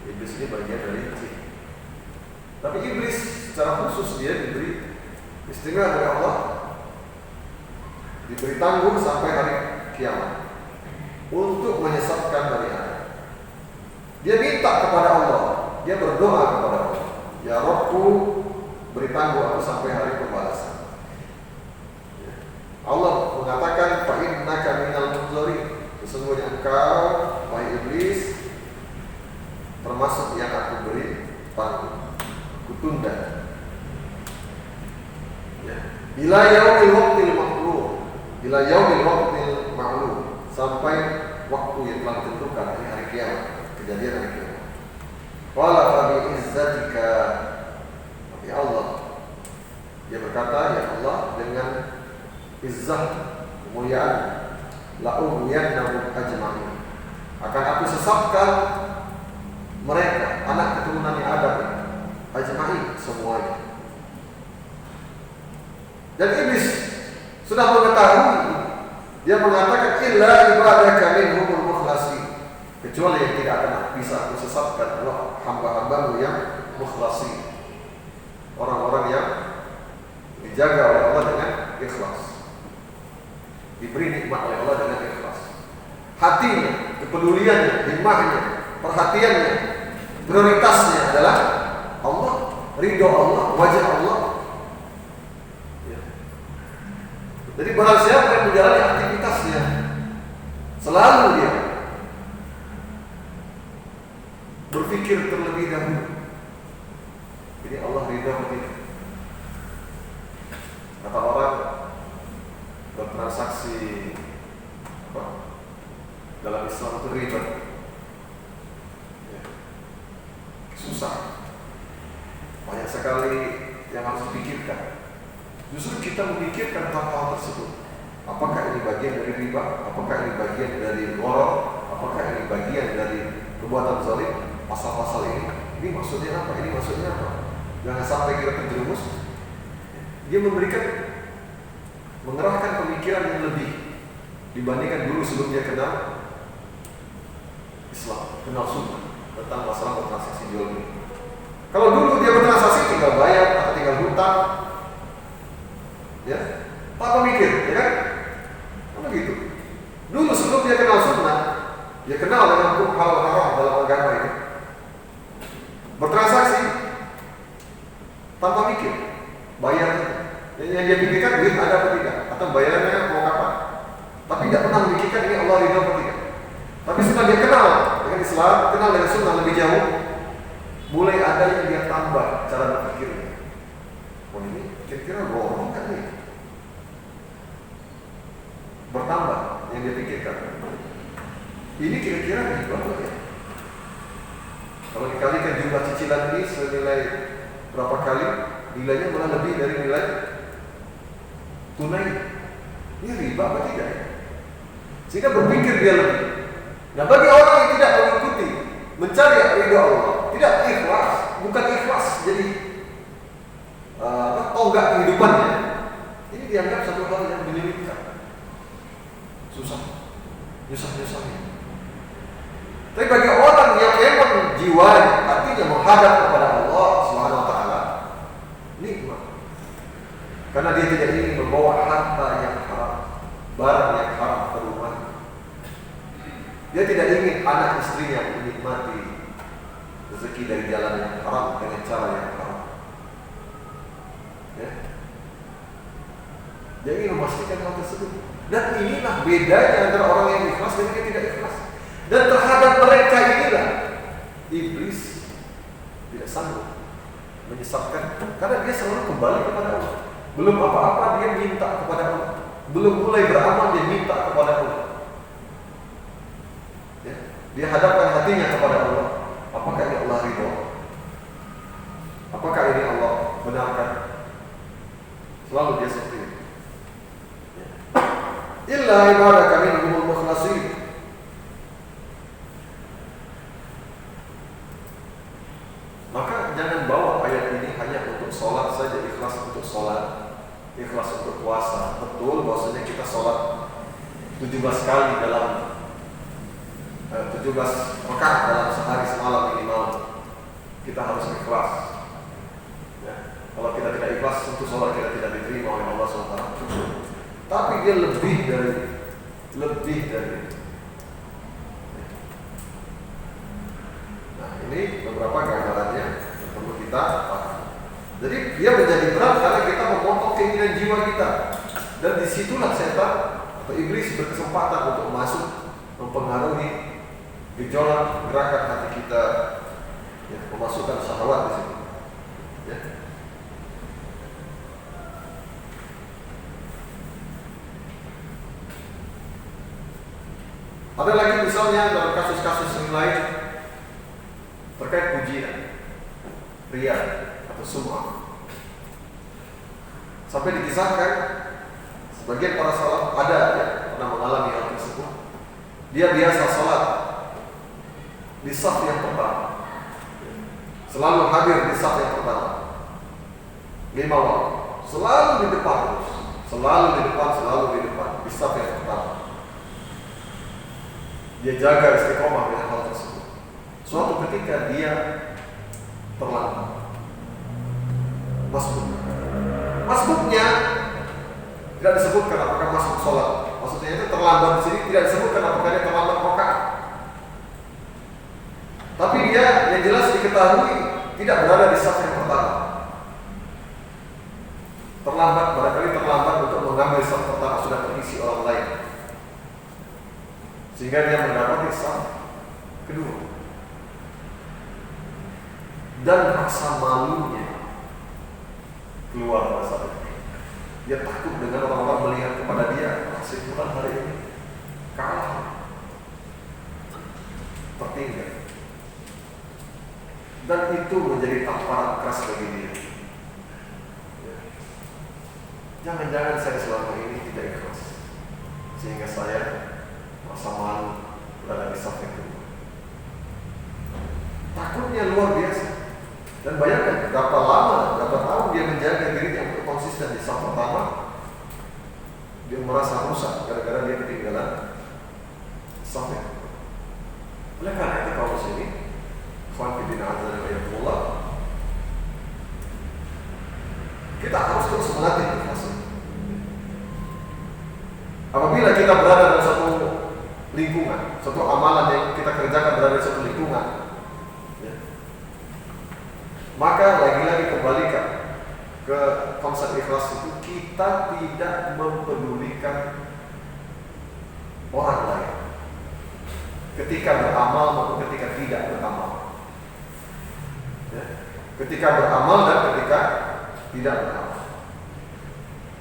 Iblis ini bagian dari jin. Tapi iblis secara khusus dia diberi istimewa dari Allah, diberi tangguh sampai hari kiamat untuk menyesatkan Bani Adam. Dia minta kepada Allah, dia berdoa kepada Allah, ya Rabbku, beri tangguh aku sampai hari pembalasan. Allah mengatakan, fa ila yaumil waqtil ma'lum, ila yaumil waqtil ma'lum, sampai waktu yang telah ditentukan, ini hari kiamat, kejadian hari kiamat. Qala fa bi izzatika, ya Allah, dia berkata, ya Allah, dengan izzah, kemuliaan, la ughwiyannahum ajma'in, akan aku sesatkan mereka, anak keturunan yang Adam, ajma'in, semuanya. Dan iblis sudah mengetahui, dia mengatakan illa ibadaka minhumul mukhlasin, kecuali yang tidak akan bisa aku sesatkan adalah hamba-hambamu yang mukhlasin, orang-orang yang dijaga oleh Allah dengan ikhlas, diberi nikmat oleh Allah dengan ikhlas. Hatinya, kepeduliannya, himmahnya, perhatiannya, prioritasnya adalah Allah, ridho Allah, wajah Allah. Jadi barang siapa yang menjalani aktivitasnya, selalu dia berpikir terlebih dahulu, ini Allah ridha atau tidak. Kata orang bertransaksi dalam Islam itu ribet, susah, banyak sekali yang harus dipikirkan. Justru kita memikirkan hal-hal tersebut. Apakah ini bagian dari riba? Apakah ini bagian dari gharar? Apakah ini bagian dari perbuatan zalim? Pasal-pasal ini maksudnya apa? Ini maksudnya apa? Jangan sampai kita terjerumus. Dia mengerahkan pemikiran yang lebih dibandingkan dulu sebelum dia kenal Islam, kenal sunnah tentang masalah bertransaksi jual beli. Kalau dulu dia bertransaksi tinggal bayar atau tinggal hutang, ya, tanpa mikir, ya kan? Apa gitu? Dulu sebelum dia kenal sunnah, dia kenal dengan hukum halal haram dalam agama ini, bertransaksi tanpa mikir, bayar. Yang dia pikirkan duit ada atau tidak, atau bayarnya mau kapan. Tapi tidak pernah memikirkan ini Allah ridha atau tidak. Tapi setelah dia kenal dengan Islam, kenal dengan sunnah lebih jauh, mulai ada yang dia tambah cara berpikirnya. Oh ini kira-kira bohong kan nih? Bertambah yang dia pikirkan. Ini kira-kira berapa ya? Kalau dikalikan jumlah cicilan ini senilai berapa kali, nilainya malah lebih dari nilai tunai. Ini riba apa tidak? Sehingga berpikir dia lebih. Nah bagi orang yang tidak mengikuti, mencari ridha Allah, tidak ikhlas, bukan ikhlas jadi tonggak kehidupannya, ini dianggap satu hal yang menyulitkan, susah, nyusah-nyusahnya. Tapi bagi orang yang memang jiwanya, hatinya menghadap kepada Allah Subhanahu wa Ta'ala, nikmat. Karena dia tidak ingin membawa harta yang haram, barang yang haram ke rumah. Dia tidak ingin anak istrinya menikmati rezeki dari jalan yang haram dengan cara yang haram. Ya. Dia ingin memastikan hal tersebut. Dan inilah bedanya antara orang yang ikhlas dan yang tidak ikhlas. Dan terhadap mereka inilah iblis tidak sanggup menyesatkan, karena dia selalu kembali kepada Allah. Belum apa-apa dia minta kepada Allah, belum mulai beramal dia minta kepada Allah. Ya. Dia hadapkan hatinya kepada Allah. Apakah ini Allah ridho? Apakah ini Allah benarkan? Selalu dia seperti itu. Ya. Illa ibadaka minhumul mukhlasin. Maka jangan bawa ayat ini hanya untuk sholat saja, ikhlas untuk sholat, ikhlas untuk puasa. Betul bahwasanya kita sholat 17 kali dalam 17 rakaat dalam sehari semalam minimal. Kita harus ikhlas. Ya. Kalau kita tidak ikhlas, tentu sholat kita tidak diterima oleh Allah SWT. Tapi dia lebih dari Nah, ini beberapa gambarannya yang perlu kita pahami. Jadi dia menjadi berat karena kita memotong keinginan jiwa kita. Dan disitulah setan atau iblis berkesempatan untuk masuk, mempengaruhi gejolak gerakan hati kita, ya, memasukkan syahwat di situ. Ya. Ada lagi misalnya dalam kasus-kasus yang lain terkait pujian, riya atau sum'ah. Sampai dikisahkan sebagian para salaf ada yang pernah mengalami hal tersebut. Dia biasa sholat di saf yang pertama, selalu hadir di saf yang pertama 5 waktu, selalu di depan terus, selalu di depan di saf yang pertama. Dia jaga istiqomah dengan hal tersebut. Suatu ketika dia terlambat masbuknya tidak disebutkan apakah masuk sholat. Maksudnya itu terlambat di sini tidak disebutkan apakah dia terlambat rakaat. Tapi dia yang jelas diketahui tidak berada di saf yang pertama. Barangkali terlambat untuk mengambil saf pertama, sudah terisi orang lain, sehingga dia mendapati saf kedua. Dan rasa malunya keluar pada saat itu. Dia takut dengan orang-orang melihat kepada dia, kesimpulan hari ini kalah, tertinggal. Dan itu menjadi tamparan keras bagi dia. Jangan-jangan saya selama ini tidak ikhlas, sehingga saya merasa malu berada di saf yang kedua. Takutnya luar biasa. Dan bayangkan berapa lama, berapa tahun dia menjaga dirinya untuk konsisten di saf pertama. Dia merasa rusak gara-gara dia ketinggalan saf yang kedua. Oleh karena itu kaum muslimin, kita harus terus melatih ikhlas. Apabila kita berada dalam satu lingkungan, satu amalan yang kita kerjakan berada di satu lingkungan, ya, maka lagi-lagi kembalikan ke konsep ikhlas itu, kita tidak mempedulikan orang lain ketika beramal maupun ketika tidak beramal, ya, ketika beramal dan ketika tidak beramal.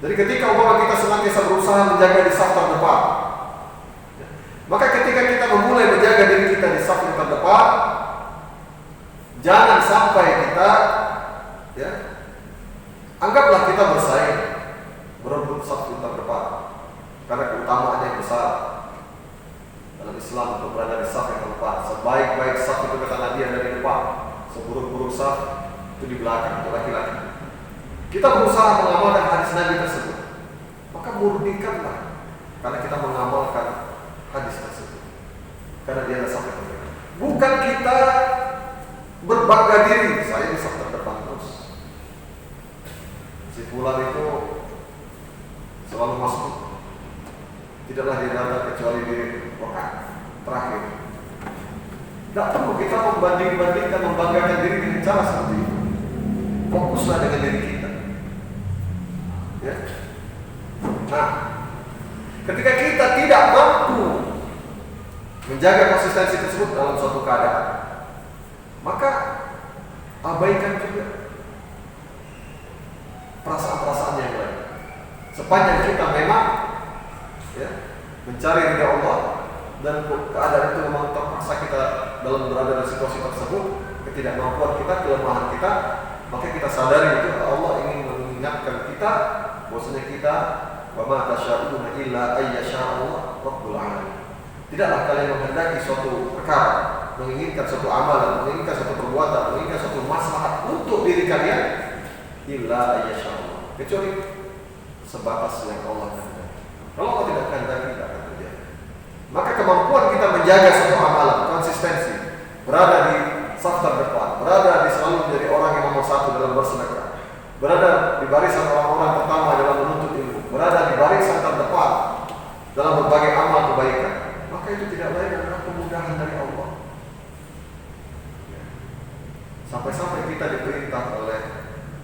Jadi ketika umpama kita senantiasa berusaha menjaga di saf terdepan, ya, maka ketika kita memulai menjaga diri kita di saf yang terdepan, jangan sampai kita, ya, anggaplah kita bersaing berebut saf yang terdepan, karena keutamaannya yang besar dalam Islam untuk berada di saf yang terdepan. Sebaik-baik saf itu kata Nabi ada di depan, seburuk-buruk saf itu di belakang untuk laki-laki. Kita berusaha mengamalkan hadis Nabi tersebut, maka murnikanlah karena kita mengamalkan hadis tersebut, karena dia adalah saf yang terdepan. Bukan kita berbangga diri, saya di saf terdepan terus. Si fulan itu selalu masuk, tidaklah dia datang kecuali di rakaat terakhir. Tidak perlu kita membanding-bandingkan, membanggakan diri dengan cara seperti itu. Fokuslah dengan diri kita. Ya. Nah, ketika kita tidak mampu menjaga konsistensi tersebut dalam suatu keadaan, maka abaikan juga perasaan-perasaan yang lain. Sepanjang kita memang, ya, mencari ridha Allah dan keadaan itu memang terpaksa kita dalam berada dalam situasi tersebut, ketidakmampuan kita, kelemahan kita, maka kita sadari itu Allah ingin mengingatkan kita bahwasanya kita wa ma tasya'una illa ayyasha'allah rabbul alamin. Tidaklah kalian menghendaki suatu perkara, menginginkan suatu amalan, menginginkan suatu perbuatan, menginginkan suatu maslahat untuk diri kalian illa ayyasha'allah, kecuali sebatas yang Allah kehendaki. Kalau Allah tidak kehendaki, tidak akan terjadi. Maka kemampuan kita menjaga suatu amalan, konsistensi, berada di saf terdepan, berada di selalu menjadi orang yang nomor satu dalam bersedekah, berada di barisan orang-orang pertama dalam menuntut ilmu, berada di barisan terdepan dalam berbagai amal kebaikan, maka itu tidak lain adalah kemudahan dari Allah. Sampai-sampai kita diperintah oleh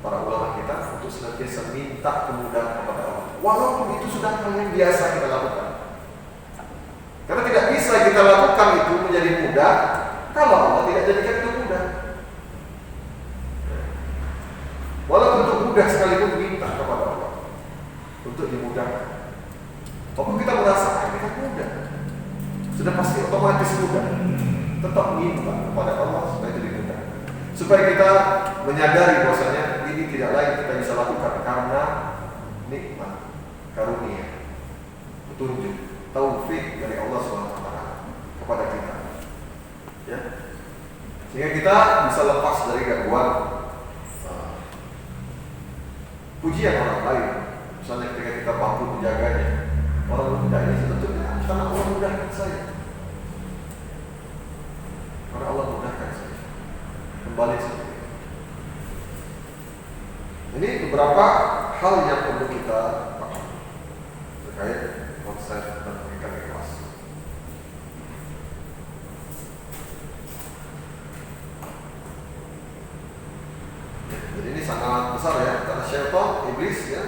para ulama kita untuk senantiasa minta kemudahan kepada Allah, walaupun itu sudah hal yang biasa kita lakukan. Karena tidak bisa kita lakukan itu menjadi mudah kalau Allah tidak jadikan itu mudah. Walaupun untuk mudah sekalipun minta kepada Allah untuk dimudahkan. Walaupun kita merasa kita mudah, sudah pasti petunjuk, taufik dari Allah SWT kepada kita. Ya. Sehingga kita bisa lepas dari gangguan pujian orang lain. Misalnya ketika kita mampu menjaganya, orang muda ini sebetulnya karena Allah mudahkan saya. Karena Allah mudahkan saya. Kembali seperti itu. Ini beberapa hal yang perlu kita paham terkait konsep dan hakikat ikhlas. Jadi ini sangat besar ya, karena syaitan, iblis ya,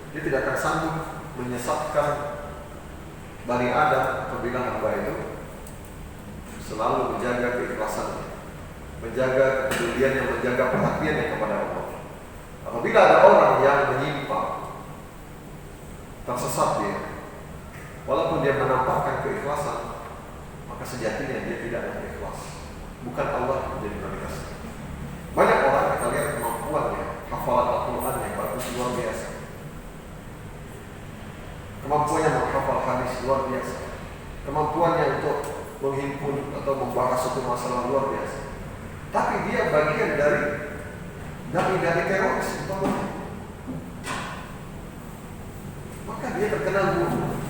dia tidak akan sanggup menyesatkan Bani Adam apabila hamba itu selalu menjaga keikhlasannya, menjaga kepeduliannya, menjaga perhatiannya kepada Allah. Apabila ada orang yang menyimpang, tersesat dia, walaupun dia menampakkan keikhlasan, maka sejatinya dia tidak ada ikhlas. Bukan Allah menjadi prioritas. Banyak orang kita lihat kemampuannya, hafalan Al-Quran yang bagus luar biasa, kemampuannya menghafal hadis luar biasa, kemampuannya untuk menghimpun atau membahas suatu masalah luar biasa. Tapi dia bagian dari teroris, maka dia terkenal buruk.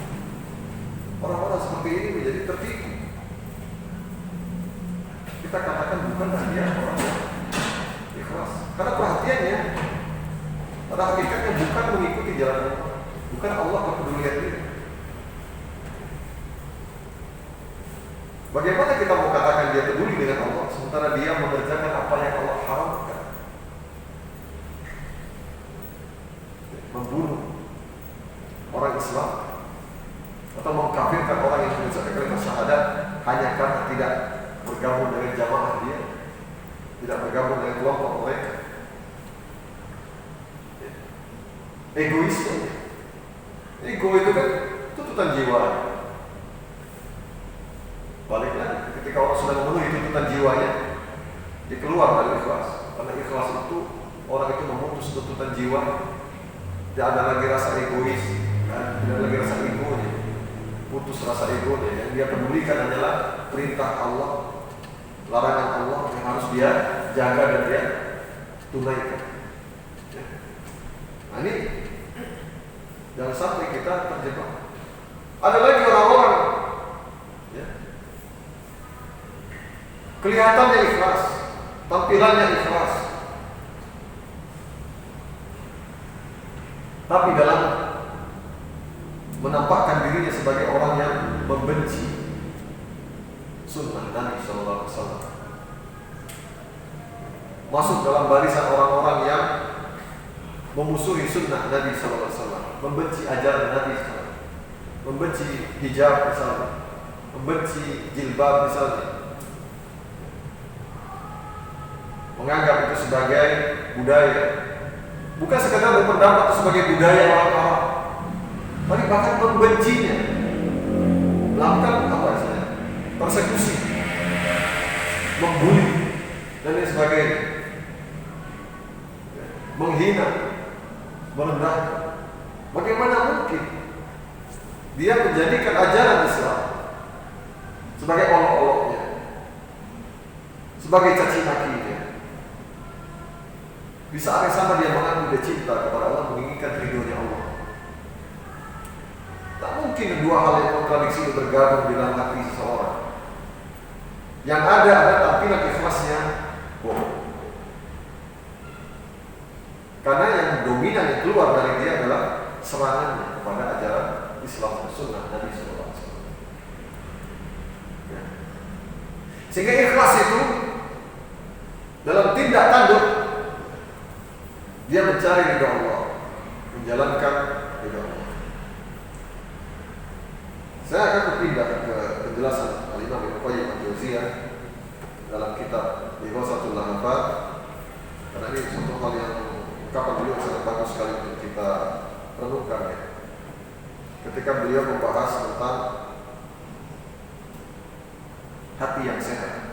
Orang-orang seperti ini menjadi tertipu. Kita katakan bukanlah dia orang yang ikhlas, karena perhatiannya pada hakikatnya bukan mengikuti jalan Allah, bukan Allah kepedulian dia. Bagaimana kita mau katakan dia peduli dengan Allah sementara dia mengerjakan apa yang Allah haramkan? Membunuh orang Islam atau mengkafirkan orang yang mengucapkan kalimat syahadat hanya karena tidak bergabung dengan jamaah dia, tidak bergabung dengan kelompok mereka. Egoisme. Ego itu kan tuntutan jiwa. Balik lagi, ketika orang sudah memenuhi tuntutan jiwanya, dia keluar dari ikhlas. Karena ikhlas itu, orang itu memutus tuntutan jiwa. Tidak ada lagi rasa egois, tidak ada lagi rasa egonya, putus rasa egonya. Yang dia pedulikan adalah perintah Allah, larangan Allah yang harus dia jaga dan dia tunaikan. Nah ini jangan sampai kita terjebak. Ada lagi orang-orang ya, kelihatannya ikhlas, tampilannya ikhlas, tapi dalam menampakkan dirinya sebagai orang yang membenci sunnah Nabi SAW, masuk dalam barisan orang-orang yang memusuhi sunnah Nabi SAW, membenci ajaran Nabi SAW, membenci hijab misalnya, membenci jilbab misalnya, menganggap itu sebagai budaya, bukan sekadar berpendapat sebagai budaya orang Arab, tapi bahkan membencinya, melakukan apa misalnya, persekusi, membuli dan lain sebagainya, menghina, merendahkan. Bagaimana mungkin dia menjadikan ajaran Islam sebagai olok-oloknya, sebagai caci makinya? Di saat yang sama dia mengaku dia cinta kepada Allah, menginginkan ridhonya Allah. Tak mungkin dua hal yang kontradiksi itu bergabung di dalam hati seseorang. Yang ada adalah tampilan ikhlasnya bohong. Karena yang dominan yang keluar dari dia adalah serangannya kepada ajaran Islam dan Sunnah Nabi SAW. Ya. Sehingga ikhlas itu dalam tindak tanduk dia mencari ridha Allah, menjalankan ridha Allah. Saya akan berpindah ke penjelasan Al-Imam Ibnu Qayyim Al-Jauziyah dalam kitab Ighathatul Lahafat, karena ini suatu hal yang ungkapan beliau sangat bagus sekali untuk kita renungkan ya. Ketika beliau membahas tentang hati yang sehat.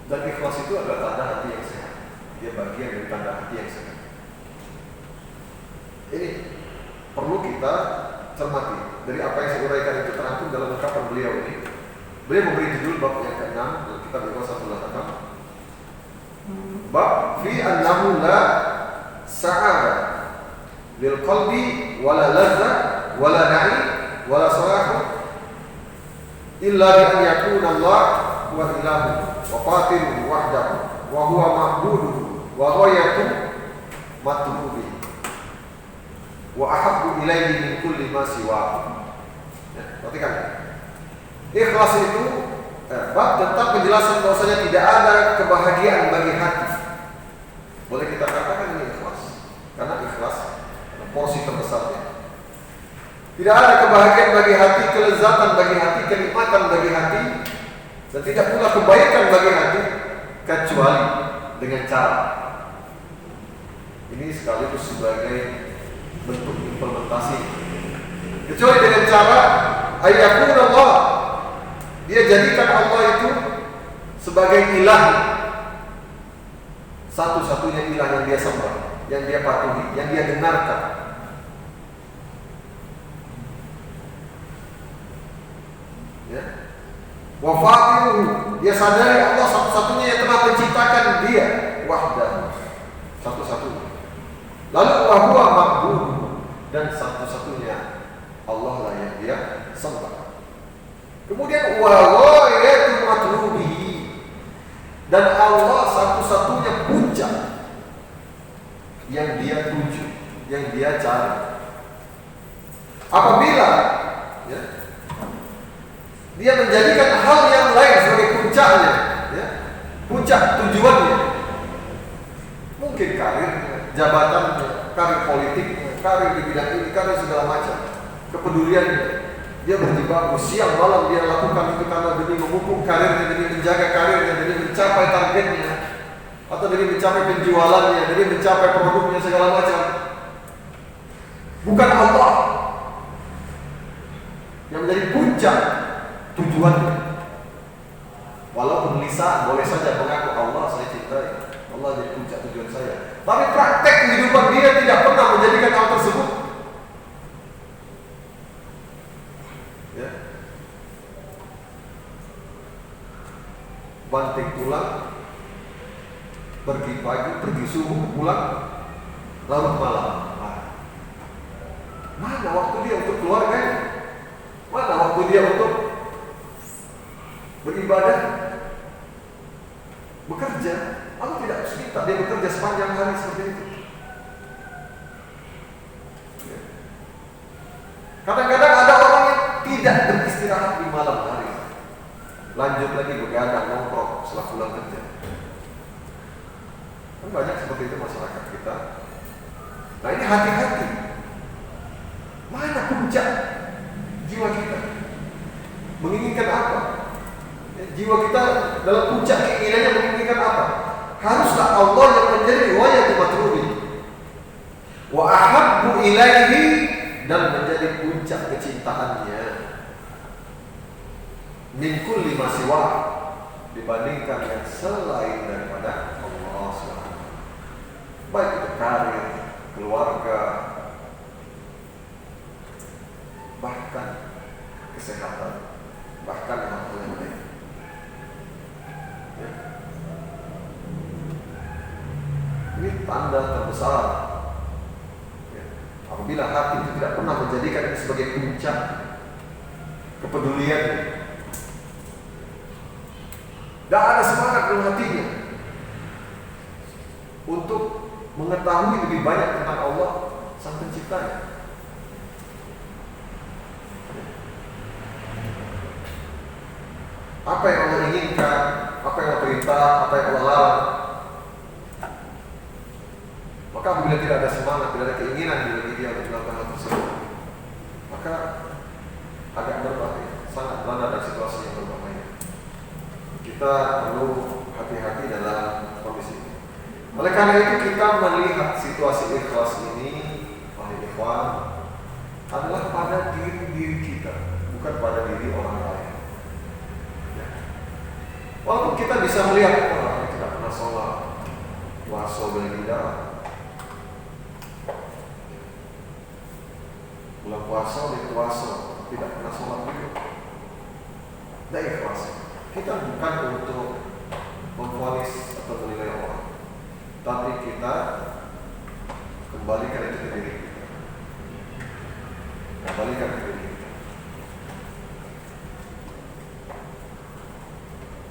Dan ikhlas itu adalah tanda hati yang sehat. Dia bagian dari tanda hati yang sehat. Ini perlu kita cermati. Dari apa yang saya uraikan itu terangkum dalam ungkapan beliau ini. Beliau memberi judul bab yang ke-6 dalam kitab Iqasatul Lahakam. Bab fi annahu la sa'ada lil qalbi wala ladza wala na'i wala salahu illa bi an yakuna Allah huwa ilahu wa qatilu wahdahu wa huwa ma'buduhu wa ghayatu matlubi wa ahabbu ilaihi min kulli ma siwa. Ya, perhatikan. Ikhlas itu bab tentang penjelasan bahwasanya tidak ada kebahagiaan bagi hati. Boleh kita katakan ini ikhlas, karena ikhlas porsi terbesarnya. Tidak ada kebahagiaan bagi hati, kelezatan bagi hati, kenikmatan bagi hati, dan tidak pula kebaikan bagi hati kecuali dengan cara. Ini sekaligus sebagai bentuk implementasi. Kecuali dengan cara ayyakun Allah, dia jadikan Allah itu sebagai ilah, satu-satunya ilah yang dia sembah, yang dia patuhi, yang dia dengarkan. Ya. Wafatiruhu, dia sadari Allah satu-satunya yang telah menciptakan dia, wahdah, satu-satunya. Lalu wahwa ma'bud, dan satu-satunya Allah lah yang dia sembah. Kemudian waghayatu matlubihi, dan Allah satu-satunya puncak yang dia tuju, yang dia cari. Apabila ya, dia menjadikan hal yang lain sebagai puncaknya, ya, puncak tujuannya, mungkin karir, jabatan, karir politik, karir di bidang ini, karir segala macam, kepeduliannya. Dia berjibaku siang malam, dia lakukan itu karena demi memupuk karirnya, demi menjaga karirnya, demi mencapai targetnya, atau demi mencapai penjualannya, demi mencapai produknya segala macam. Bukan Allah yang menjadi puncak tujuannya. Walaupun lisan boleh saja mengaku Allah saya cintai, Allah jadi puncak tujuan saya, tapi praktek kehidupan dia tidak pernah menjadikan hal tersebut. Ya. Banting tulang, pergi pagi, pergi subuh, pulang larut malam. Mana waktu dia untuk keluarganya? Mana waktu dia untuk beribadah, bekerja? Allah tidak minta dia bekerja sepanjang hari seperti itu. Ya. Kadang-kadang ada orang yang tidak beristirahat di malam hari, lanjut lagi begadang nongkrong setelah pulang kerja. Kan banyak seperti itu masyarakat kita. Nah ini hati-hati. Mana puncak jiwa kita? Menginginkan apa? Jiwa kita dalam puncak keinginannya menginginkan apa? Haruslah Allah yang menjadi wayatu matlubi wa ahabbu ilaihi, dan menjadi puncak kecintaannya min kulli ma siwa, dibandingkan yang selain daripada Allah SWT. Baik itu karir, keluarga, bahkan kesehatan, bahkan hal-hal yang lain. Ya. Ini tanda terbesar. Ya. Apabila hati itu tidak pernah menjadikan ini sebagai puncak kepedulian, tidak ada semangat dalam hatinya untuk mengetahui lebih banyak tentang Allah Sang Penciptanya. Apa yang Allah inginkan, apa yang Allah perintah, apa yang Allah larang. Maka apabila tidak ada semangat, tidak ada keinginan di diri dia untuk melakukan hal tersebut, maka agak berbahaya, sangat berada dalam situasi yang berbahaya. Kita perlu hati-hati dalam kondisi ini. Oleh karena itu kita melihat situasi ikhlas ini, wahai ikhwan, adalah pada diri kita, bukan pada diri orang lain. Ya. Walaupun kita bisa melihat orang yang tidak pernah sholat, puasa berlidah, bukan untuk memvonis atau menilai orang, tapi kita kembalikan itu ke diri kita. Kembalikan ke diri kita.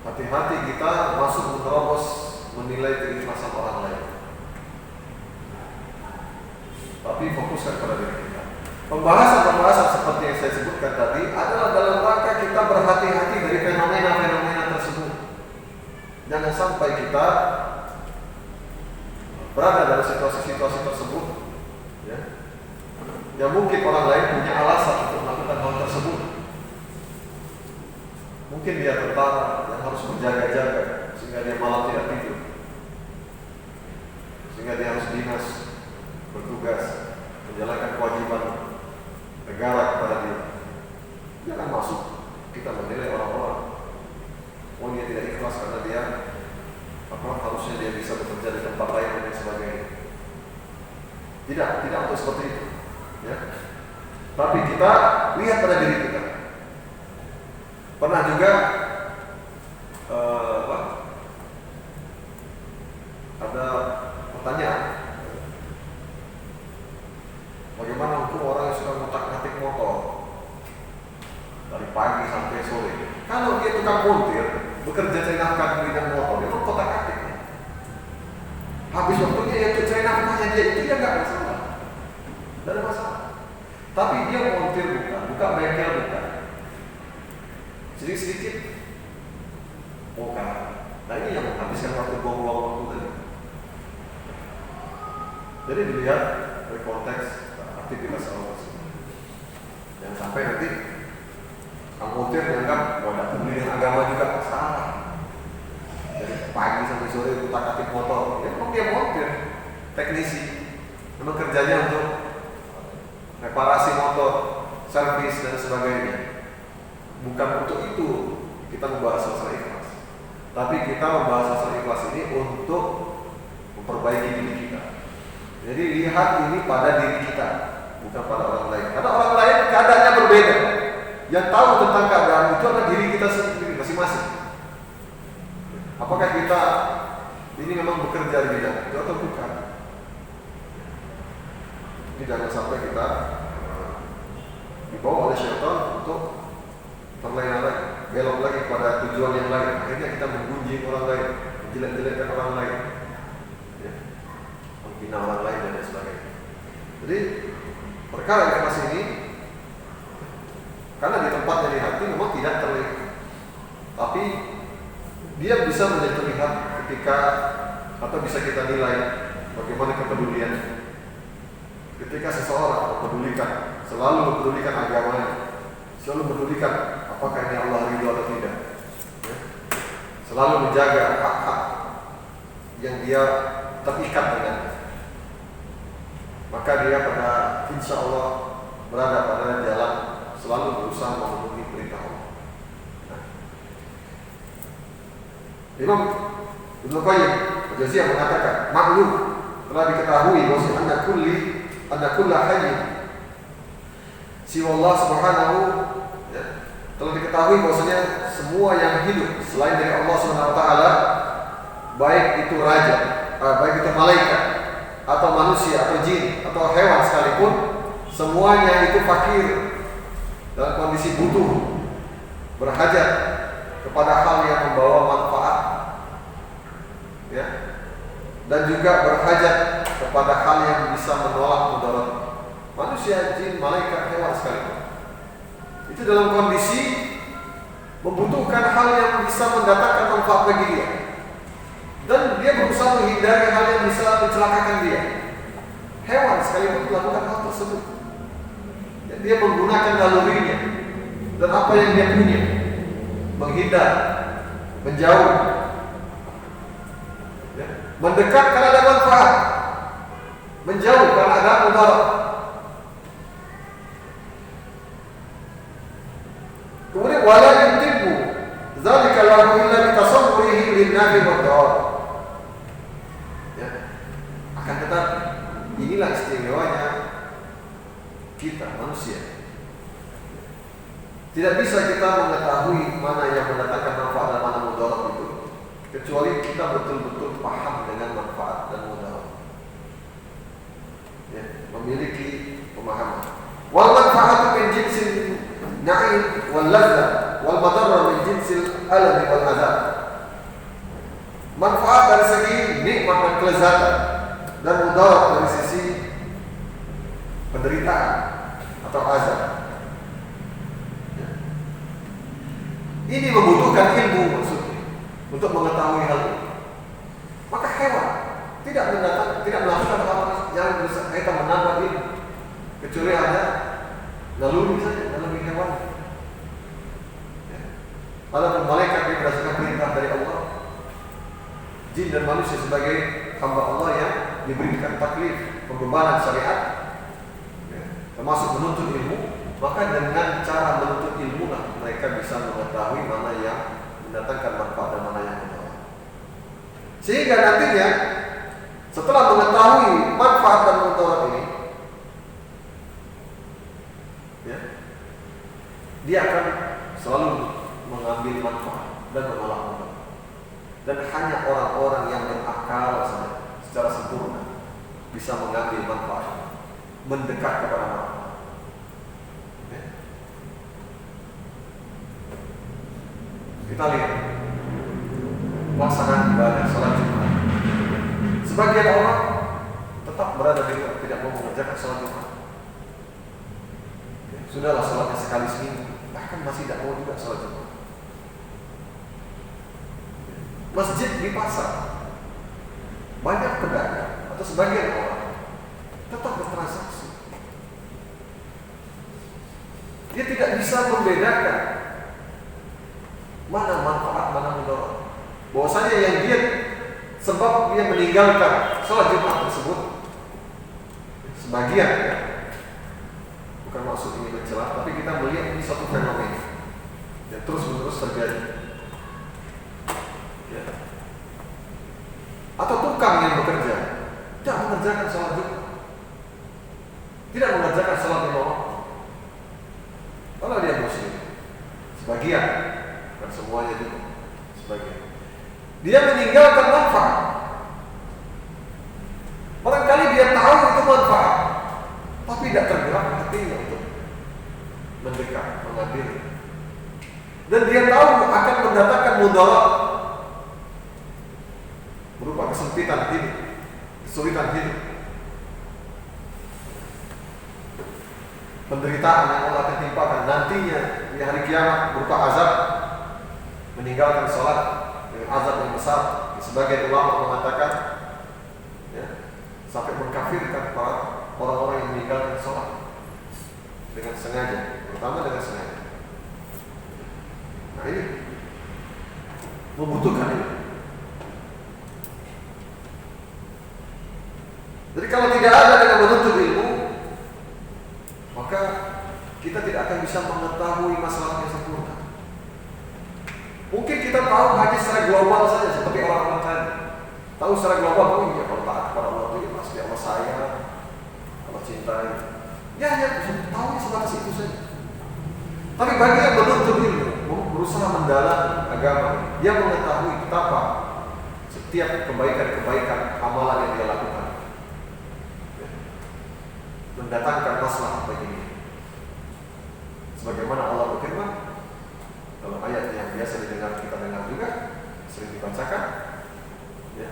Hati-hati kita masuk menerobos menilai keikhlasan orang lain, tapi fokuskan pada diri kita. Pembahasan-pembahasan seperti yang saya sebutkan tadi adalah dalam rangka kita berhati-hati dari fenomena-fenomena tersebut. Jangan sampai kita berada dalam situasi-situasi tersebut, ya, yang mungkin orang lain punya alasan untuk melakukan hal tersebut. Mungkin dia tentara yang harus menjaga-jaga sehingga dia malam tidak tidur, sehingga dia harus dinas, bertugas, menjalankan kewajiban negara kepada dia. Jangan masuk kita menilai orang-orang, oh dia tidak ikhlas karena dia harusnya dia bisa bekerja di tempat lain dan sebagainya. Tidak untuk seperti itu, ya. Tapi kita lihat pada diri kita. Pernah juga ada pertanyaan, bagaimana hukum orang yang suka ngotak-ngatik motor dari pagi sampai sore? Kalau dia tukang montir, bekerja cari nafkah di bidang motor, dia kotak-ngatik. Habis waktunya ya untuk cari nafkahnya dia itu ya nggak masalah, tidak ada masalah. Tapi dia montir buka bengkel bukan, sedikit-sedikit bukan. Nah ini yang menghabiskan waktu, buang-buang waktu tadi. Jadi dilihat dari konteks aktivitas orang tersebut. Jangan sampai nanti montir dianggap tidak peduli dengan agama juga, salah. Dari pagi sampai sore utak-atik motor, ya memang dia montir, teknisi, memang kerjanya untuk reparasi motor, servis dan sebagainya. Bukan untuk itu kita membahas masalah ikhlas, tapi kita membahas masalah ikhlas ini untuk memperbaiki diri kita. Jadi lihat ini pada diri kita, bukan pada orang lain. Karena orang lain keadaannya berbeda. Yang tahu tentang keadaan itu adalah diri kita sendiri masing-masing. Apakah kita ini memang bekerja di bidang itu atau bukan? Jadi jangan sampai kita dibawa oleh syaitan untuk terlena lagi, belok lagi pada tujuan yang lain. Akhirnya kita menggunjing orang lain, menjelek-jelekkan orang lain, ya, menghina orang lain dan sebagainya. Jadi perkara ikhlas ini, karena di tempatnya di hati memang tidak terlihat, tapi dia bisa menjadi terlihat ketika, atau bisa kita nilai bagaimana kepedulian ketika seseorang mempedulikan, selalu mempedulikan agamanya, selalu mempedulikan apakah ini Allah ridho atau tidak, ya. Selalu menjaga hak-hak yang dia terikat dengan, maka dia pada insya Allah berada pada jalan selalu berusaha memenuhi perintah Allah. Imam Ibnu Qayyim Al-Jauziyah mengatakan, maklum telah diketahui bahwa anna kulla hayyin siwa Allah Subhanahu, ya, telah diketahui bahwasanya semua yang hidup selain dari Allah Subhanahu wa taala, baik itu raja, baik itu malaikat atau manusia atau jin atau hewan sekalipun, semuanya itu fakir, dalam kondisi butuh, berhajat kepada hal yang membawa manfaat, ya, dan juga berhajat kepada hal yang bisa menolak mudarat. Manusia, jin, malaikat, hewan sekalipun itu dalam kondisi membutuhkan hal yang bisa mendatangkan manfaat bagi dia, dan dia berusaha menghindari hal yang bisa mencelakakan dia. Hewan sekalipun melakukan hal tersebut, ya, dia menggunakan nalurinya dan apa yang dia punya, menghindar, menjauh, ya, mendekat karena ada manfaat, menjauh karena ada mudarat. Kemudian wala yutibu dzalika lahu illa bi tasawwurihi lin-nafi wad-dar. Ya. Akan tetapi inilah istimewanya kita manusia. Tidak bisa kita mengetahui mana yang mendatangkan manfaat dan mana mudarat kecuali kita betul-betul paham dengan manfaat dan mudarat. Ya, memiliki pemahaman. Wal manfaatu min jinsil na'im wal ladzat wal madarrah min jinsil alam wal azab. Manfaat dari segi nikmat dan kelezatan dan mudarat dari sisi penderitaan atau azab. Ya. Ini membutuhkan ilmu maksudnya untuk mengetahui hal ini. Maka hewan tidak melakukan hal yang berkaitan menambah ilmu, kecuali ada naluri saja, naluri hewan. Ya. Adapun malaikat yang berdasarkan perintah dari Allah, jin dan manusia sebagai hamba Allah yang diberikan taklif, pembebanan syariat, ya, termasuk menuntut ilmu. Maka dengan cara menuntut ilmu lah mereka bisa mengetahui mana yang mendatangkan manfaat dan mana yang mudarat. Sehingga nantinya setelah mengetahui manfaat dan mudarat ini, ya, dia akan selalu mengambil manfaat dan menolak mudarat. Dan hanya orang-orang yang berakal saja secara sempurna bisa mengambil manfaat, mendekat kepada manfaat. Kita lihat pelaksanaan ibadah salat Jumat. Sebagian orang tetap berada di luar, tidak mau mengerjakan salat Jumat. Sudahlah salatnya sekali seminggu, bahkan masih tidak mau juga salat Jumat. Masjid di pasar, banyak pedagang atau sebagian orang tetap bertransaksi. Dia tidak bisa membedakan mana manfaat, mana mudarat. Bahwasanya yang dia sebab dia meninggalkan salat Jumat tersebut, sebagian ya, bukan maksud ini mencela, tapi kita melihat ini satu fenomena yang terus-menerus terjadi. Ya. Atau tukang yang bekerja tidak mengerjakan salat Jumat, tidak mengerjakan salat lima waktu. Kalau dia muslim, sebagian, bukan semuanya juga, sebagian, dia meninggalkan manfaat. Barangkali dia tahu itu manfaat, tapi tidak tergerak hatinya untuk mendekat, mengambil. Dan dia tahu akan mendatangkan mudarat berupa kesempitan hidup, kesulitan hidup, penderitaan yang Allah akan timpakan nantinya di hari kiamat berupa azab, meninggalkan sholat dengan azab yang besar. Sebagian ulama mengatakan, ya, sampai mengkafirkan para orang-orang yang meninggalkan sholat dengan sengaja, terutama dengan sengaja. Nah ini membutuhkan ini. Jadi kalau tidak ada dengan menuntut ilmu, maka kita tidak akan bisa mengetahui masalah yang sempurna. Mungkin kita tahu hanya secara global saja, seperti orang-orang tadi. Tahu secara global, oh iya kalau taat kepada Allah itu ya pasti Allah sayang, Allah cintai. Ya tahu sebatas itu saja. Tapi bagi yang menuntut ilmu, berusaha mendalami agama, dia mengetahui betapa setiap kebaikan-kebaikan amalan yang dia lakukan mendatangkan maslahat bagi dia. Sebagaimana Allah berfirman dalam ayat yang biasa kita dengar juga, sering dibacakan, ya.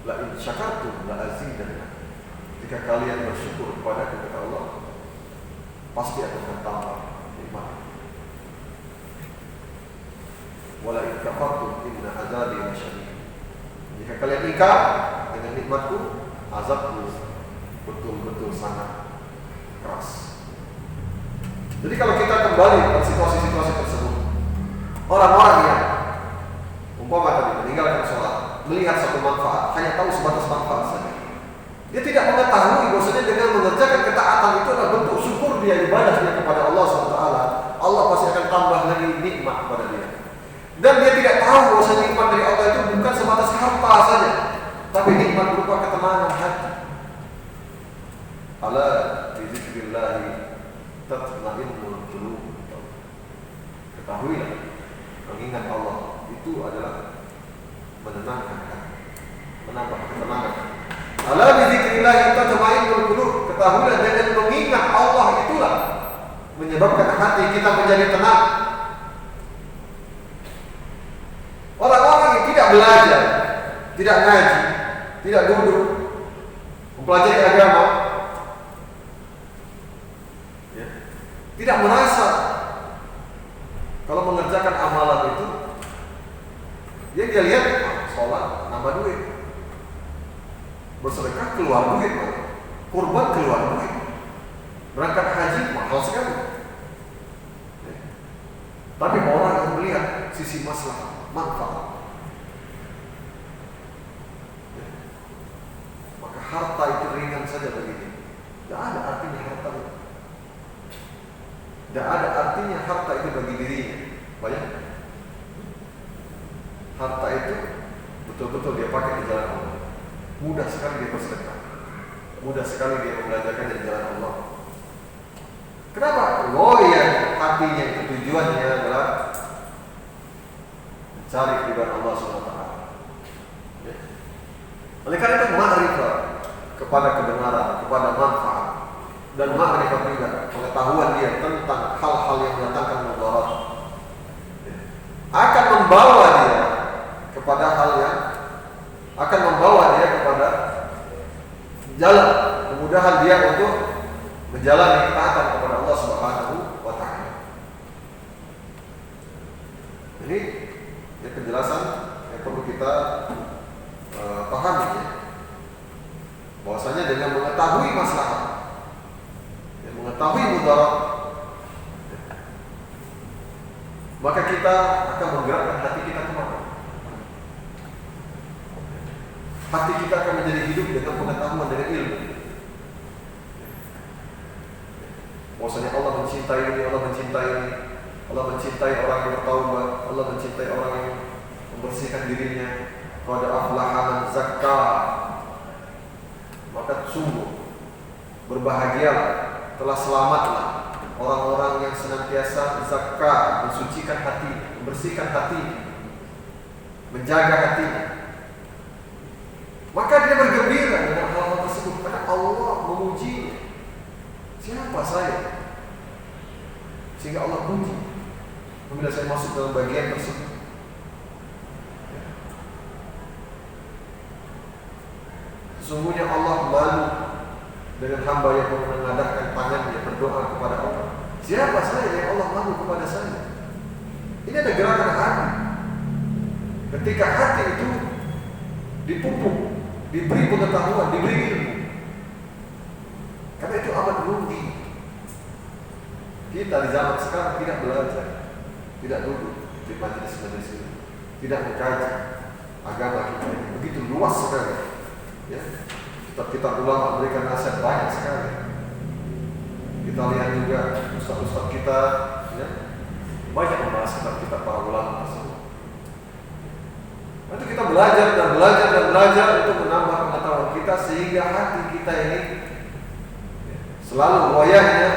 La in syakartum la azidannakum. Jika kalian bersyukur kepada Allah, pasti akan bertambah nikmat. Wala in kafartum inna azabi lasyadid. Jika kalian ingkar dengan nikmatku, azabku betul-betul sangat keras. Jadi kalau kita kembali pada situasi-situasi tersebut, orang-orang yang umpama tadi meninggalkan sholat, melihat satu manfaat, hanya tahu sebatas manfaat saja. Dia tidak mengetahui bahwasanya dengan mengerjakan ketaatan itu adalah bentuk syukur dia, ibadahnya kepada Allah SWT. Allah pasti akan tambah lagi nikmat kepada dia. Dan dia tidak tahu bahwasanya nikmat dari Allah itu bukan sebatas harta saja, tapi nikmat berupa ketenangan hati. Ala bi dzikrillahi tatma'innul qulub. Ketahuilah, mengingat Allah menenangkan hati, menambah ketenangan. Ala bi dzikrillah tatma'innul qulub. Ketahuilah dengan mengingat Allah itulah menyebabkan hati kita menjadi tenang. Orang-orang yang tidak belajar, tidak ngaji, tidak duduk mempelajari agama, ya, tidak merasa kalau mengerjakan amalan itu, dia lihat sholat nambah duit, bersedekah keluar duit, kurban keluar duit, berangkat haji mahal sekali. Ya. Tapi orang yang melihat sisi maslahat, manfaat, ya, maka harta itu ringan saja bagi dia. Tidak ada artinya harta itu. Tidak ada artinya harta itu bagi dirinya. Bayangkan, harta itu betul-betul dia pakai di jalan Allah. Mudah sekali dia bersedekah, mudah sekali dia membelajarkan di jalan Allah. Kenapa? Loyal hatinya itu tujuannya adalah mencari ridha Allah SWT. Ya. Oleh karena itu ma'rifah kepada kebenaran, kepada manfaat, dan ma'rifah juga pengetahuan dia tentang hal-hal yang mendatangkan mudarat, ya, akan membawa dia kepada hal yang akan membawa dia kepada jalan kemudahan dia untuk menjalani ketaatan kepada Allah Subhanahu wa taala. Ini ya penjelasan yang perlu kita pahami, ya. Bahwasanya dengan mengetahui maslahat, ya, mengetahui mudarat, ya, maka kita akan menggerakkan hati kita kemana? Hati kita akan menjadi hidup dengan pengetahuan, dengan ilmu. Bahwasanya Allah mencintai ini, Allah mencintai ini, Allah mencintai orang yang bertaubat, Allah mencintai orang yang membersihkan dirinya. Qad aflaha man zakka. Maka sungguh berbahagialah, telah selamatlah orang-orang yang senantiasa zakka, mensucikan hati, membersihkan hati, menjaga hatinya. Maka dia bergembira dengan hal-hal tersebut karena Allah memujinya. Siapa saya? Sehingga Allah puji apabila saya masuk dalam bagian tersebut. Sesungguhnya Allah malu dengan hamba yang mengadahkan tangannya berdoa kepada Allah. Siapa saya yang Allah malu kepada saya? Ini ada gerakan hati. Ketika hati itu dipupuk, diberi pengetahuan, diberi ilmu, karena itu amat rugi. Kita di zaman sekarang tidak belajar, tidak duduk di majelis-majelis ini, tidak mengkaji agama kita ini begitu luas sekali. Ya, kitab-kitab ulama memberikan nasihat banyak sekali. Kita lihat juga ustaz-ustaz kita, ya, banyak membahas kitab-kitab para ulama tersebut. Nanti kita belajar dan belajar dan belajar untuk menambah pengetahuan kita sehingga hati kita ini selalu wayahnya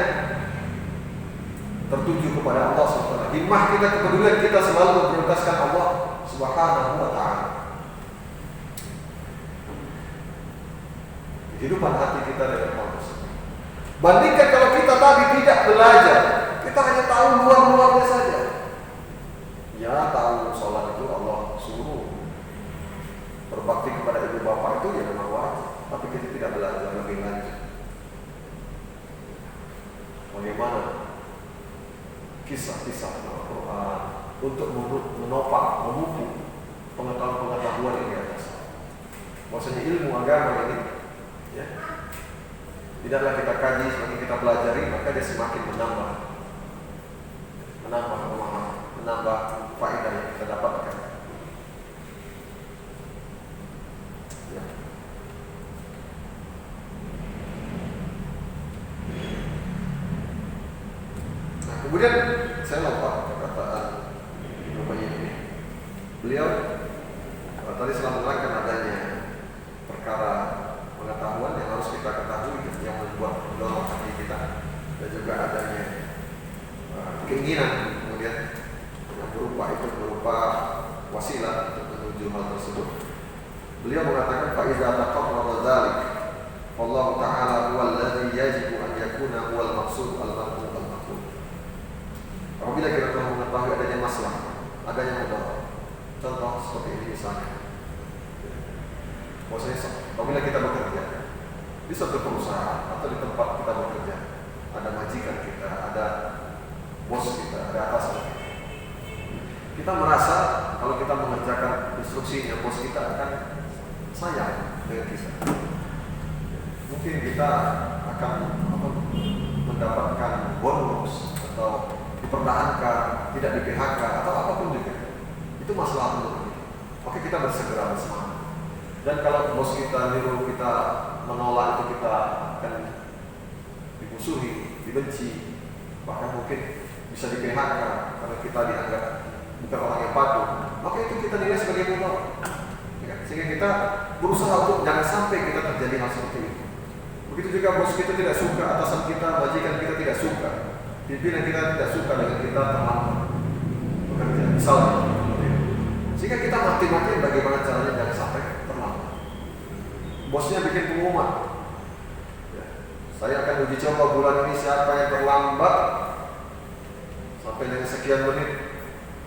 tertuju kepada Allah SWT. Himmah kita, kepedulian kita selalu memprioritaskan Allah Subhanahu wa taala. Kehidupan hati kita dengan hal tersebut. Bandingkan kalau kita tadi tidak belajar, kita hanya tahu luar-luarnya saja. Ya, tahu sholat itu Allah suruh, berbakti kepada ibu bapak itu ya memang wajib, tapi kita tidak belajar lebih lanjut. Bagaimana kisah-kisah Al-Quran untuk menopang, memupuk pengetahuan-pengetahuan ini atas. Maksudnya ilmu agama ini, ya, tidaklah kita kaji, semakin kita pelajari, maka dia semakin menambah pemahaman, menambah faedah yang kita dapatkan. Ya. Nah, kemudian saya lupa perkataan namanya ini. Beliau tadi setelah menerangkan adanya perkara pengetahuan yang harus kita ketahui yang membuat mendorong hati kita, dan juga adanya keinginan kemudian yang berupa wasilah untuk menuju hal tersebut. Beliau mengatakan fa idza taqarrara dzalik wallahu ta'ala huwa alladhi yajibu an yakuna huwa al-maqsud al-mar'u al-maqsud. Apabila kita telah mengetahui adanya masalah, adanya mudarat. Contoh seperti ini misalnya. Apabila kita bekerja di suatu perusahaan atau di tempat kita bekerja, ada majikan kita, ada bos kita, ada atasan kita. Kita merasa kalau kita mengerjakan instruksinya bos kita akan sayang dengan kita. Mungkin kita akan mendapatkan bonus atau dipertahankan, tidak di PHK atau apapun juga. Itu masalah menurut kita. Oke, kita bersegera bersemangat. Dan kalau bos kita nyuruh kita menolak, itu kita akan dimusuhi, dibenci, bahkan mungkin bisa di PHK karena kita dianggap bukan orang yang patuh. Maka itu kita nilai sebagai mudarat. Ya, sehingga kita berusaha untuk jangan sampai kita terjadi hal seperti itu. Begitu juga bos kita tidak suka, atasan kita, majikan kita tidak suka, pimpinan kita tidak suka dengan kita terlambat bekerja, misalnya. Sehingga kita mati-matian bagaimana caranya jangan sampai terlambat. Bosnya bikin pengumuman, ya, saya akan uji coba bulan ini siapa yang terlambat sampai dengan sekian menit,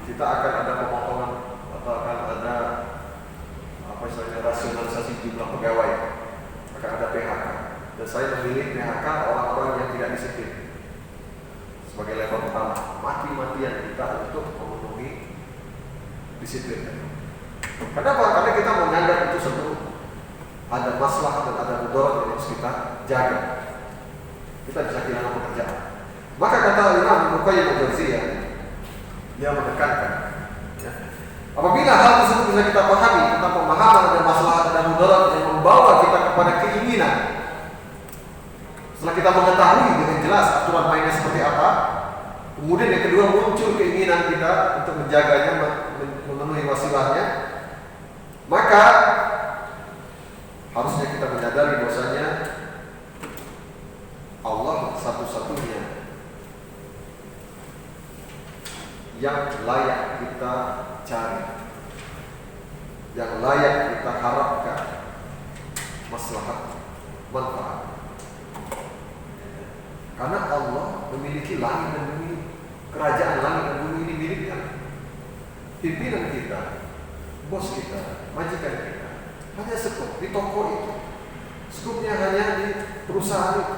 kita akan ada pemotongan atau akan ada rasionalisasi jumlah pegawai, akan ada PHK. Dan saya memilih PHK orang-orang yang tidak disiplin sebagai level pertama. Mati-matian kita untuk memenuhi disiplin. Kenapa? Karena kita menganggap itu satu ada masalah dan ada mudarat yang harus kita jaga. Kita bisa kehilangan pekerjaan. Maka kata Imam Ibnu Qayyim al-Jauziyah, dia menekankan, ya, apabila hal tersebut bisa kita pahami tentang pemahaman dan masalah dan mudarat yang membawa kita kepada keinginan. Setelah kita mengetahui dengan jelas aturan mainnya seperti apa, kemudian yang kedua muncul keinginan kita untuk menjaganya, memenuhi wasilahnya, maka harusnya kita menyadari bahwasanya Allah satu-satunya yang layak kita cari, yang layak kita harapkan maslahat, manfaat. Karena Allah memiliki langit dan bumi, kerajaan langit dan bumi ini miliknya. Pimpinan kita, bos kita, majikan kita, hanya sekup di toko itu, sekupnya hanya di perusahaan itu.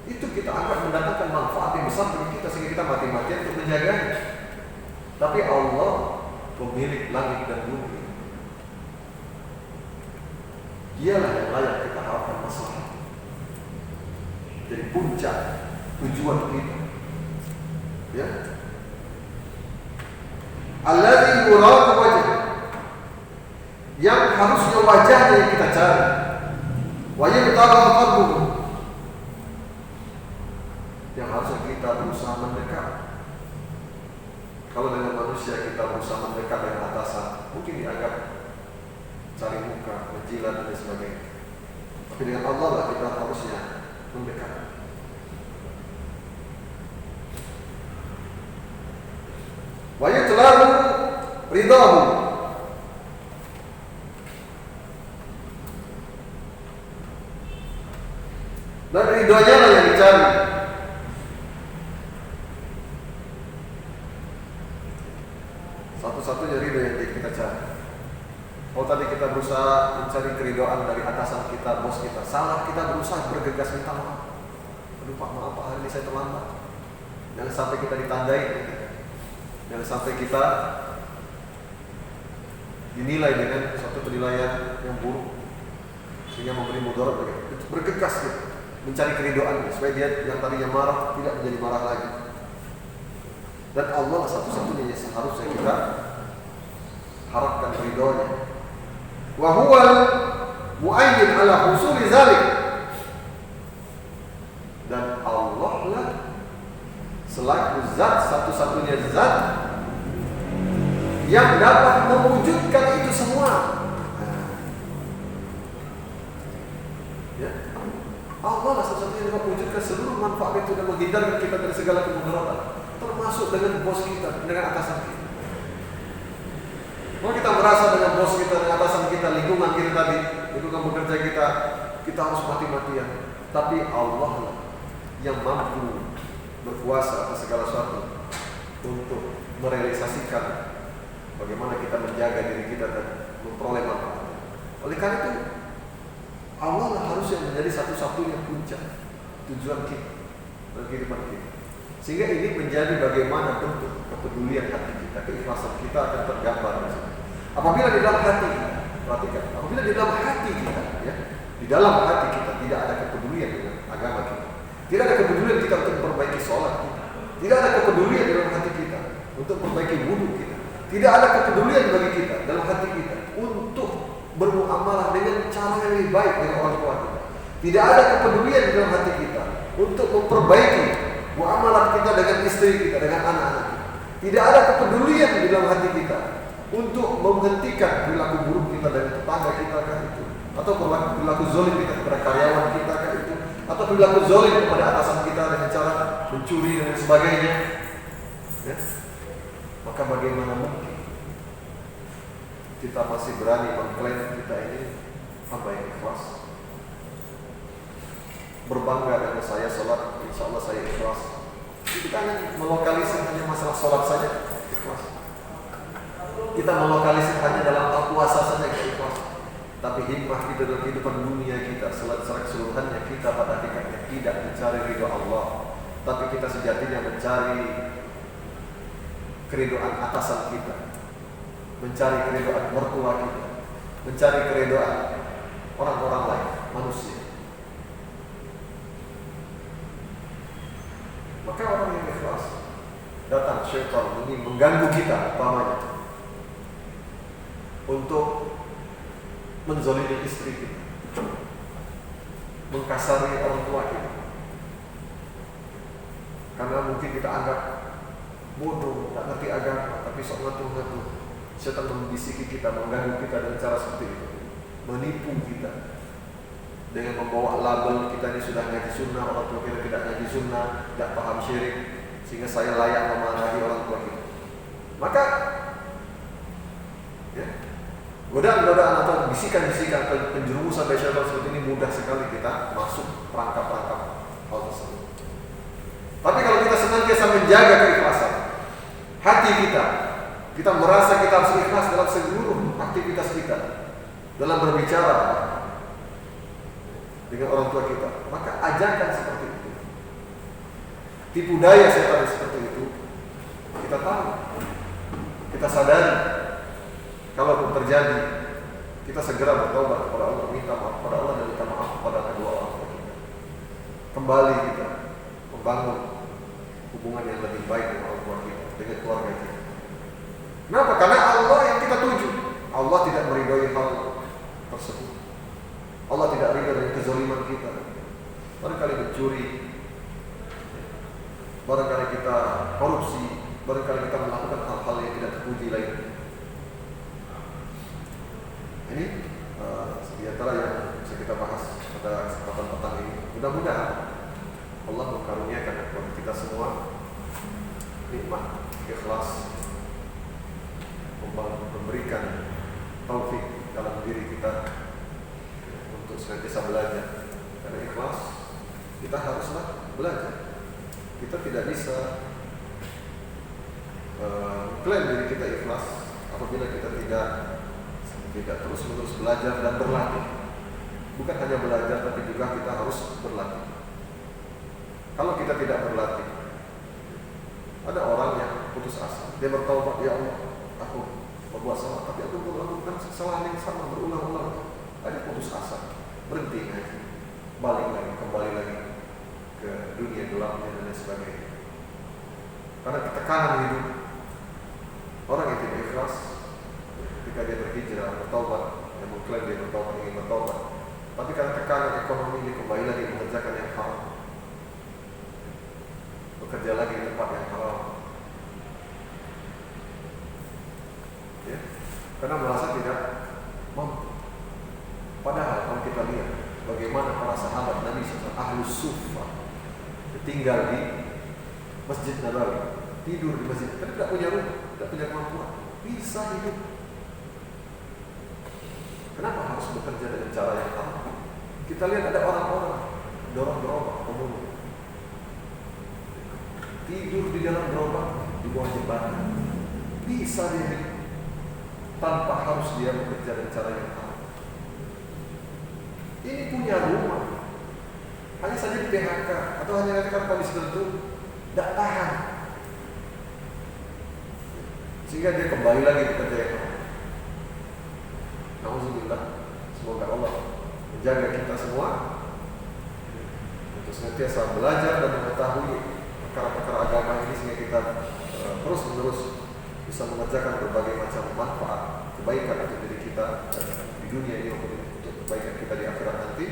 Itu kita anggap mendatangkan manfaat yang besar bagi kita sehingga kita mati-matian untuk menjaganya. Tapi Allah pemilik langit dan bumi, Dialah yang layak kita harapkan masalah. Jadi puncak tujuan kita, ya. Alladzi yuradu wajh, yang harusnya wajahnya yang kita cari. Wa yabtagha qalbuhu, yang harusnya kita berusaha mendekat. Kalau dengan manusia kita berusaha mendekat dengan atasan, mungkin dianggap cari muka, menjilat dan sebagainya. Tapi dengan Allah lah kita harusnya mendekat. Wa yatlabu ridahu, dan ridhonya lah yang dicari. Satu-satunya ridho yang kita cari. Kalau tadi kita berusaha mencari keridhaan dari atasan kita, bos kita, salah kita berusaha bergegas minta maaf. Aduh Pak, maaf Pak, hari ini saya terlambat. Jangan sampai kita ditandai, jangan sampai kita dinilai dengan suatu penilaian yang buruk sehingga memberi mudarat bagi kita. Bergegas gitu, mencari keridhaan supaya dia yang tadinya marah tidak menjadi marah lagi. Dan Allah satu-satunya yang seharusnya kita harapkan ridhonya. Wa huwa mu'ayyin ala husuli zalik, dan Allah lah selaku zat, satu-satunya zat yang dapat mewujudkan itu semua. Ya, Allah lah satu-satunya yang dapat mewujudkan seluruh manfaat itu dan menghindarkan kita dari segala kemudaratan, termasuk dengan bos kita, dengan atasan kita. Kalau kita merasa dengan bos kita, dengan atasan kita Tetapi Allah lah yang mampu berkuasa atas segala sesuatu untuk merealisasikan bagaimana kita menjaga diri kita dan memperoleh manfaat. Oleh karena itu Allah lah harus yang menjadi satu-satunya puncak tujuan kita dan kehidupan kita. Sehingga ini menjadi bagaimana bentuk kepedulian hati kita, keikhlasan kita akan tergambar di sini. Apabila di dalam hati kita, perhatikan, apabila di dalam hati kita, ya, di dalam hati kita tidak ada kepedulian dengan agama kita, tidak ada kepedulian kita untuk memperbaiki sholat kita, tidak ada kepedulian dalam hati kita untuk memperbaiki wudhu kita, tidak ada kepedulian bagi kita dalam hati kita untuk bermuamalah dengan cara yang lebih baik dengan orang tua kita, tidak ada kepedulian dalam hati kita untuk memperbaiki muamalah kita dengan istri kita, dengan anak-anak kita, tidak ada kepedulian di dalam hati kita untuk menghentikan perilaku buruk kita dari tetangga kita kan itu, atau perilaku zolim kita kepada karyawan kita kan itu, atau perilaku zolim kepada atasan kita dengan cara mencuri dan sebagainya, ya. Maka bagaimana mungkin kita masih berani mengklaim kita ini hamba yang ikhlas, berbangga dengan saya sholat, insya Allah saya ikhlas. Kita hanya melokalisir hanya masalah sholat saja ikhlas, kita melokalisir hanya dalam puasa saja ikhlas. Tapi hikmah kita dalam kehidupan dunia kita secara keseluruhannya, kita pada hakikatnya tidak mencari ridho Allah, tapi kita sejatinya mencari keridoan atasan kita, mencari keridoan mertua kita, mencari keridoan orang-orang lain, manusia. Maka orang yang ikhlas, datang syaitan ini mengganggu kita umpamanya untuk menzalimi istri kita, mengkasari orang tua kita, karena mungkin kita anggap bodoh, tak ngerti agama, tapi sok ngatur-ngatur. Syaitan membisiki kita, mengganggu kita dengan cara seperti itu, menipu kita dengan membawa label kita ini sudah ngaji sunnah, orang tua kita tidak ngaji sunnah, tidak paham syirik, sehingga saya layak memarahi orang tua kita. Maka ya, godaan-godaan atau bisikan-bisikan penjerumusan dari syaitan seperti ini mudah sekali kita masuk perangkap-perangkap hal tersebut. Tapi kalau kita senantiasa menjaga keikhlasan hati kita merasa kita harus ikhlas dalam seluruh aktivitas kita, dalam berbicara dengan orang tua kita, maka ajarkan seperti itu. Tipu daya setan seperti itu kita tahu, kita sadari. Kalau terjadi, kita segera bertobat kepada Allah, minta maaf kepada Allah dan minta maaf kepada kedua orang tua kita. Kembali kita membangun hubungan yang lebih baik dengan orang tua kita, dengan keluarga kita. Kenapa? Karena Allah yang kita tuju. Allah tidak meridhoi hal tersebut. Allah tidak ridha dengan kezaliman kita. Barangkali mencuri, barangkali kita korupsi, barangkali kita melakukan hal-hal yang tidak terpuji lainnya. Ini di antara yang bisa kita bahas pada kesempatan petang ini. Mudah-mudahan Allah mengkaruniakan kepada kita semua nikmat ikhlas, memberikan taufik dalam diri kita untuk senantiasa belajar. Karena ikhlas kita haruslah belajar. Kita tidak bisa klaim diri kita ikhlas apabila kita tidak terus-menerus belajar dan berlatih. Bukan hanya belajar, tapi juga kita harus berlatih. Kalau kita tidak berlatih, ada orang yang putus asa. Dia bertaubat, ya Allah, aku berbuat salah, tapi aku melakukan kesalahan yang sama berulang-ulang. Ada putus asa, berhenti ngaji, balik lagi, kembali lagi ke dunia gelapnya dan lain sebagainya. Karena ketekanan hidup, orang yang tidak ikhlas ketika dia berhijrah, bertaubat, yang mengklaim dia bertaubat, ingin bertaubat, tapi karena tekanan ekonomi dia kembali lagi mengerjakan yang haram, bekerja lagi di tempat yang haram, ya, karena merasa tidak mampu. Padahal kalau kita lihat bagaimana para sahabat Nabi SAW, Ahlus Suffah, tinggal di Masjid Nabawi, tidur di masjid, tapi tidak punya rumah, tidak punya kemampuan, bisa hidup. Kenapa harus bekerja dengan cara yang haram? Kita lihat ada orang-orang dorong gerobak, pembunuh. Tidur di dalam gerobak di bawah jembatan. Bisa dia tanpa harus dia bekerja dengan cara yang haram. Ini punya rumah, hanya saja di PHK atau hanya karena kondisi tertentu tidak tahan, sehingga dia kembali lagi bekerja yang haram. Nauzubillah. Semoga Allah menjaga kita semua untuk senantiasa belajar dan mengetahui perkara-perkara agama ini, sehingga kita terus-menerus bisa mengerjakan berbagai macam manfaat kebaikan untuk diri kita di dunia ini maupun untuk kebaikan kita di akhirat nanti,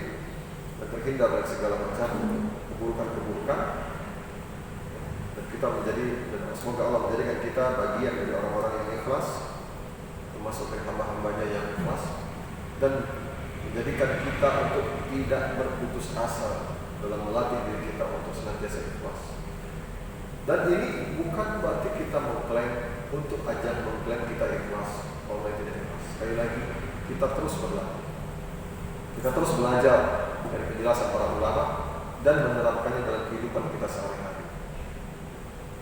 dan terhindar dari segala macam keburukan-keburukan, dan kita menjadi, dan semoga Allah menjadikan kita bagian dari orang-orang yang ikhlas, termasuk dari hamba-hambanya yang ikhlas, dan menjadikan kita untuk tidak berputus asa dalam melatih diri kita untuk senantiasa ikhlas. Dan ini bukan berarti kita mengklaim untuk ajang mengklaim kita ikhlas kalau tidak ikhlas. Sekali lagi, kita terus berlatih, kita terus belajar dari penjelasan para ulama dan menerapkannya dalam kehidupan kita sehari-hari.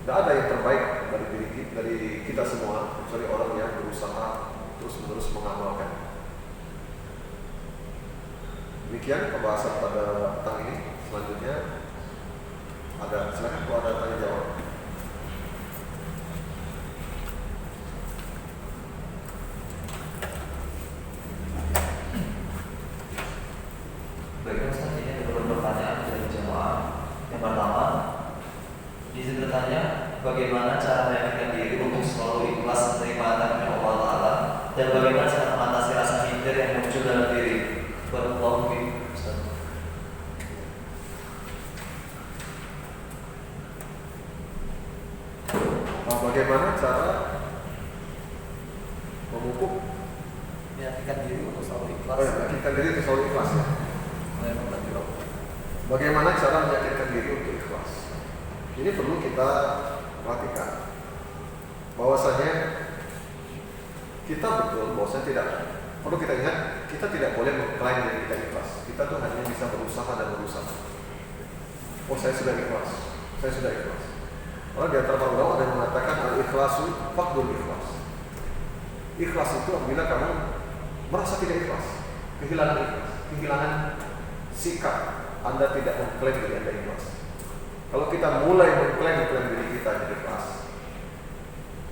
Tidak ada yang terbaik dari kita semua kecuali orang yang berusaha terus-menerus mengamalkan. Demikian pembahasan pada petang ini. Selanjutnya ada, silakan kalau ada tanya jawab. Baik Ustaz, ini ada beberapa pertanyaan dari jemaah. Yang pertama, izin bertanya, bagaimana cara meyakinkan diri untuk selalu ikhlas menerima takdir Allah Ta'ala, dan bagaimana cara mengatasi rasa minder yang muncul dalam diri? Barakallahu fiikum, Ustaz. Bagaimana cara memupuk Meyakinkan diri untuk selalu ikhlas. meyakinkan diri untuk selalu ikhlas ya? Bagaimana cara meyakinkan diri untuk ikhlas? Ini perlu kita perhatikan bahwasanya kita betul, bahwasanya tidak perlu kita ingat, kita tidak boleh mengklaim diri kita ikhlas. Kita tuh hanya bisa berusaha dan berusaha. Oh, saya sudah ikhlas, saya sudah ikhlas. Orang di antara para ulama ada yang mengatakan al-ikhlasu faqdul ikhlas. Ikhlas itu apabila kamu merasa tidak ikhlas, kehilangan ikhlas, kehilangan sikap, Anda tidak mengklaim diri Anda ikhlas. Kalau kita mulai mengklaim diri kita jadi ikhlas,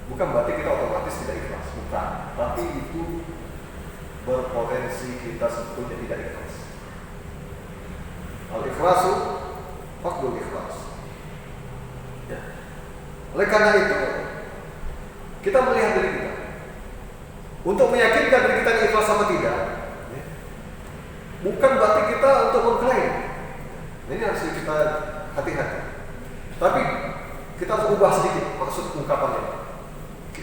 bukan berarti kita otomatis tidak ikhlas, bukan. Tapi itu berpotensi kita sebetulnya tidak ikhlas. Al-ikhlasu faqdul ikhlas. Ya. Oleh karena itu, kita melihat diri kita untuk meyakinkan diri kita ikhlas sama tidak, ya. Bukan berarti kita untuk mengklaim. Ini harus kita hati-hati. Tapi kita harus ubah sedikit maksud ungkapannya.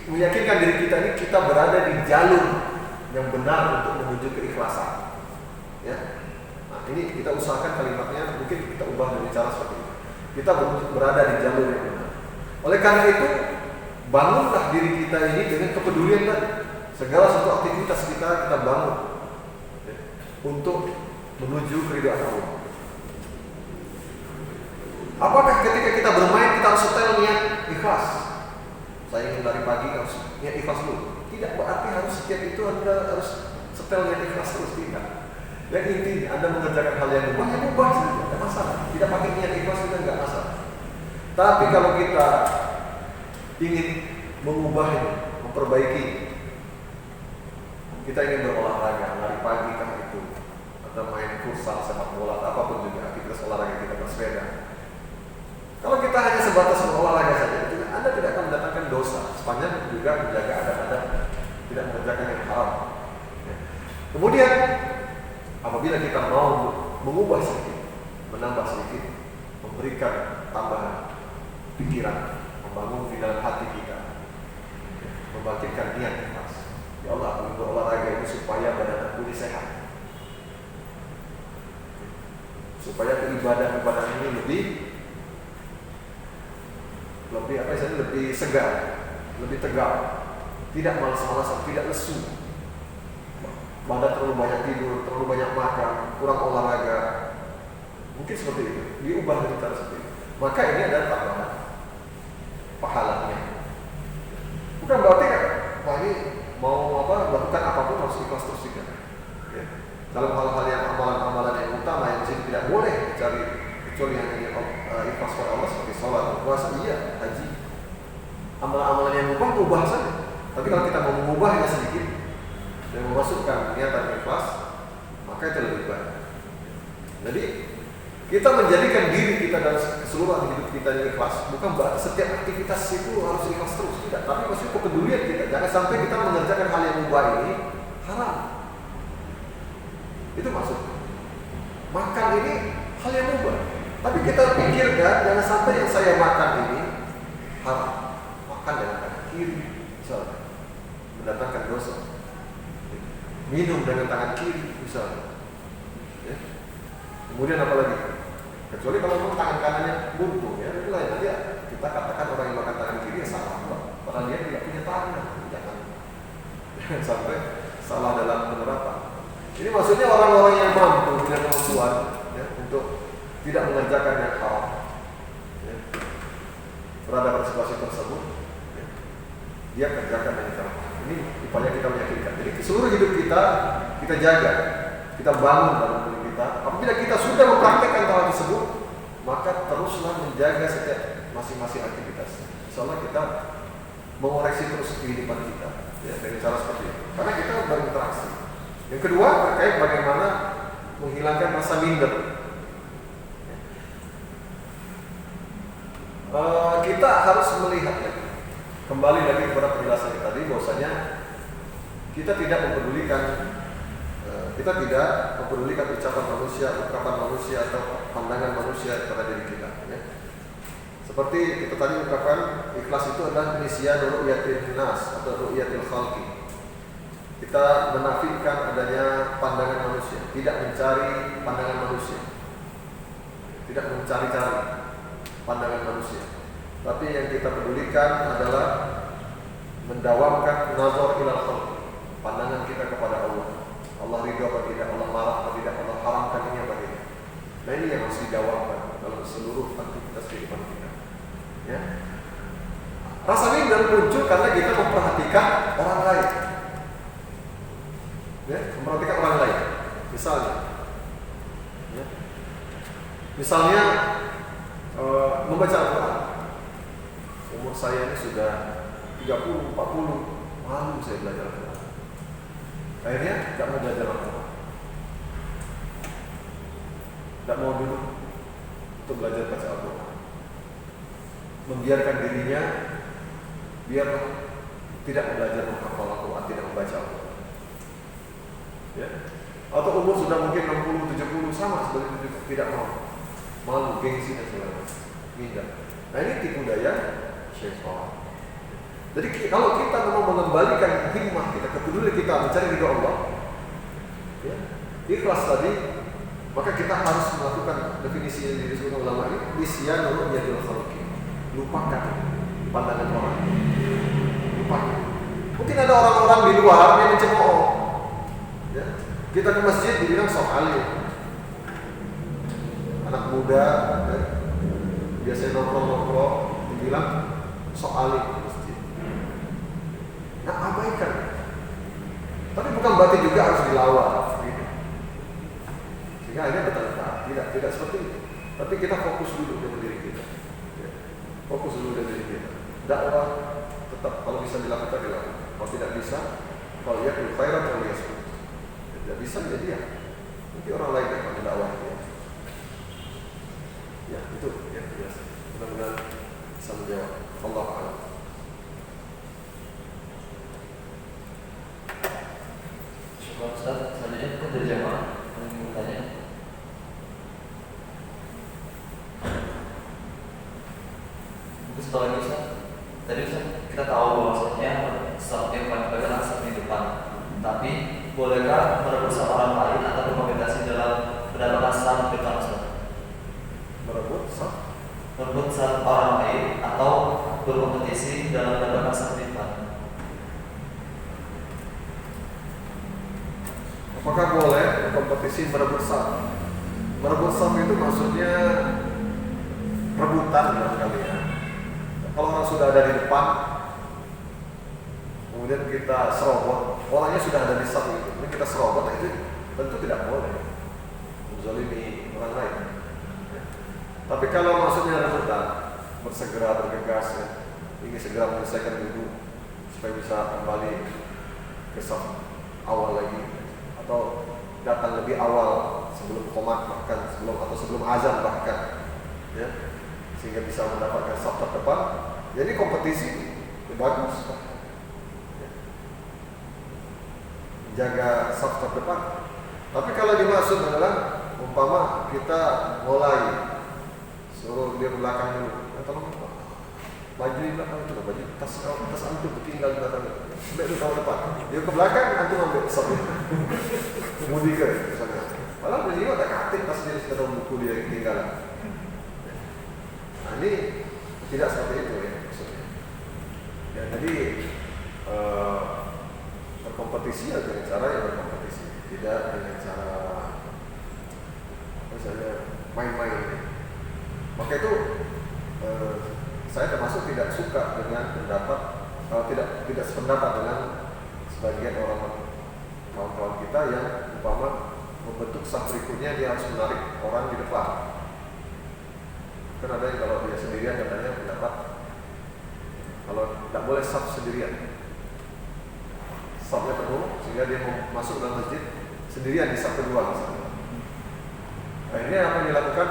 Meyakinkan diri kita ini kita berada di jalur yang benar untuk menuju keikhlasan. Ya. Nah, ini kita usahakan kalimatnya, mungkin kita ubah dengan cara seperti ini. Kita berada di jalur yang benar. Oleh karena itu, bangunlah diri kita ini dengan kepedulian tadi. Segala satu aktivitas kita bangun ya, untuk menuju keridhaan Allah. Apakah ketika kita bermain kita harus setel niat ikhlas? Saya ingin lari pagi harus niat ikhlas dulu. Tidak berarti harus setiap itu Anda harus setel niat ikhlas terus, tidak. Yang intinya Anda mengerjakan hal yang mubah, ya mubah saja, tidak masalah. Tidak pakai niat ikhlas juga tidak masalah. Tapi kalau kita ingin mengubahnya, memperbaiki, kita ingin berolahraga, lari pagi kah itu, atau main futsal, sepak bola, apapun juga aktivitas olahraga kita, bersepeda. Kalau kita hanya sebatas berolahraga saja, itu Anda tidak akan mendatangkan dosa, sepanjang juga menjaga adab-adab, tidak mengerjakan yang haram. Kemudian, apabila kita mau mengubah sedikit, menambah sedikit, memberikan tambahan pikiran, membangun di dalam hati kita, membangkitkan niat ikhlas. Ya Allah, aku berolahraga ini supaya badan aku ini sehat, supaya ibadah ini lebih segar, lebih tegar, tidak malas-malasan, tidak lesu. Badan terlalu banyak tidur, terlalu banyak makan, kurang olahraga, Mungkin seperti itu, diubah dengan cara seperti itu. Maka ini adalah tambahan pahalanya. Bukan berarti kan, wah ini mau melakukan apapun harus ikhlas terus tidak. Ya. Dalam hal-hal yang amalan-amalan yang utama yang sini tidak boleh dicari kecuali hanya ikhlas kepada Allah seperti sholat, puasa, iya, haji. Amalan-amalan yang ubah saja. Tapi kalau kita mau mengubahnya sedikit dan memasukkan niatan ikhlas, maka itu lebih baik. Jadi kita menjadikan diri kita dalam keseluruhan hidup kita yang ikhlas, bukan berarti setiap aktivitas itu harus ikhlas terus, tidak. Tapi maksudnya kepedulian kita. Jangan sampai kita mengerjakan hal yang mubah ini haram. Itu maksudnya. Makan ini hal yang mubah. Tapi kita pikirkan jangan sampai yang saya makan ini haram. Makan dengan tangan kiri, misalnya, mendatangkan dosa. Minum dengan tangan kiri, misalnya. Ya. Kemudian apa lagi? Kecuali kalau tangan kanannya buntu, ya itu lain. Nanti kita katakan orang yang makan tangan kiri ya salah, padahal dia tidak punya tangan. Jangan sampai salah dalam penerapan. Ini maksudnya orang-orang yang mampu punya kemampuan ya, untuk tidak mengerjakan yang haram, ya, berada pada situasi tersebut, ya, dia kerjakan yang haram. Ini upaya kita meyakinkan. Jadi seluruh hidup kita jaga, kita bangun dalam diri kita. Apabila kita sudah mempraktekkan hal tersebut, maka teruslah menjaga setiap masing-masing aktivitas. Insyaallah kita mengoreksi terus kehidupan kita ya, dengan cara seperti itu. Karena kita berinteraksi. Yang kedua terkait bagaimana menghilangkan rasa minder. Kita harus melihat ya, kembali lagi kepada penjelasan tadi bahwasanya kita tidak mempedulikan ucapan manusia atau pandangan manusia kepada diri kita ya. Seperti kita tadi ungkapkan, ikhlas itu adalah nisyan ru'yatin nas atau ru'yatil khalqi. Kita menafikan adanya pandangan manusia, tidak mencari pandangan manusia, tidak mencari-cari pandangan manusia. Tapi yang kita pedulikan adalah mendawamkan nazar ilal khalqi, pandangan kita kepada Allah. Allah ridho apa tidak, Allah marah apa tidak, Allah haramkan ini apa tidak. Nah ini yang harus didawamkan dalam seluruh aktivitas kehidupan kita. Ya. Rasa minder muncul karena kita memperhatikan orang lain. Ya, memperhatikan orang lain. Misalnya membaca Al-Quran. Umur saya ini sudah 30, 40, malu saya belajar Al-Quran. Akhirnya tidak mau belajar Al-Quran, tidak mau dulu untuk belajar baca Al-Quran, membiarkan dirinya biar tidak belajar menghafal Al-Quran, tidak membaca Al-Quran. Ya. Atau umur sudah mungkin 60, 70 sama seperti itu, tidak mau, malu, gengsi dan segala macam, minder. Nah ini tipu daya syaitan. Jadi kalau kita mau mengembalikan himmah kita, kepedulian kita mencari ridha Allah, ya, ikhlas tadi, maka kita harus melakukan definisi yang disebut ulama ini, nisyan ru'yatil khalqi. Lupakan pandangan orang. Lupakan. Mungkin ada orang-orang di luar yang mencemooh. Ya. Kita ke masjid dibilang sok alim. Anak muda, ya, biasanya nongkrong-nongkrong, dibilang sok alim. Nah, abaikan. Tapi bukan berarti juga harus dilawan. Gitu. Sehingga akhirnya bertentang. Tidak seperti itu. Tapi kita fokus dulu dengan diri kita. Ya. Fokus dulu dengan diri kita. Dakwah tetap kalau bisa dilakukan. Kalau tidak bisa, kalau ya khairan kalau ya sudah. Tidak bisa jadi ya. Nanti orang lain yang akan dakwah. Ya itu yang biasa. Mudah-mudahan bisa menjawab. Allah a'lam. Ustaz, selanjutnya kita dari jamaah yang ingin bertanya. Mungkin setelah ini Ustaz, tadi Ustaz kita tahu bahwasanya saat yang paling baik adalah saat di depan. Tapi bolehkah merebut orang lain atau berkompetisi dalam mendapatkan saat depan Ustaz? Merebut saat orang lain atau berkompetisi dalam mendapatkan saat depan. Apakah boleh berkompetisi merebut saf? Berebut saf itu maksudnya rebutan barangkali ya. Kalau orang sudah ada di depan, kemudian kita serobot, orangnya sudah ada di saf itu, kemudian kita serobot, nah itu tentu tidak boleh menzalimi orang lain. Tapi kalau maksudnya rebutan, bersegera bergegas ya, ingin segera menyelesaikan dulu supaya bisa kembali ke saf awal lagi, atau datang lebih awal sebelum qomat bahkan sebelum azan bahkan ya, sehingga bisa mendapatkan saf terdepan. Jadi kompetisi ya bagus ya. Jaga saf terdepan. Tapi kalau dimaksud adalah umpama kita mulai suruh dia belakang dulu, tolong maju di belakang itu, baju tas antum tinggal di belakang itu, ambil di tahun depan, dia ke belakang, antum ambil saf itu, kemudian misalnya, malah beliau ada katik tas dia sekitar buku dia yang tinggalan. Nah ini tidak seperti itu ya maksudnya. Ya, jadi berkompetisi ya dengan cara yang berkompetisi, tidak dengan cara misalnya main-main. Maka itu saya termasuk tidak suka dengan pendapat, tidak sependapat dengan sebagian orang kawan-kawan kita yang umpama membentuk saf berikutnya dia harus menarik orang di depan. Kan ada yang kalau dia sendirian katanya pendapat kalau tidak boleh saf sendirian, safnya penuh sehingga dia mau masuk dalam masjid sendirian di saf kedua misalnya. Akhirnya apa yang dilakukan?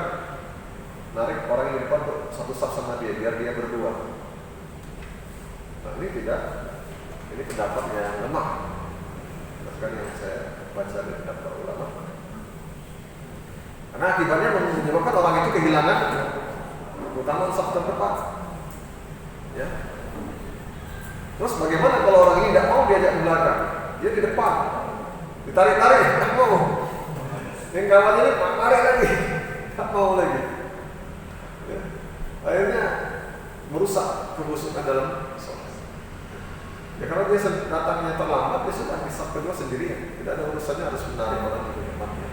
Narik orang yang di depan untuk satu saf sama dia biar dia berdua. Nah ini tidak, ini pendapat yang lemah. Bahkan yang saya baca dari pendapat ulama. Karena akibatnya menyebabkan orang itu kehilangan utama saf terdepan. Ya. Terus bagaimana kalau orang ini tidak mau diajak ke belakang? Dia di depan, ditarik-tarik, tidak mau. Yang kawan ini tarik lagi, tidak mau lagi. Ya. Akhirnya merusak kehusukan dalam sholat. Ya kalau dia datangnya terlambat, dia sudah di saf kedua sendirian, tidak ada urusannya harus menarik orang di depannya.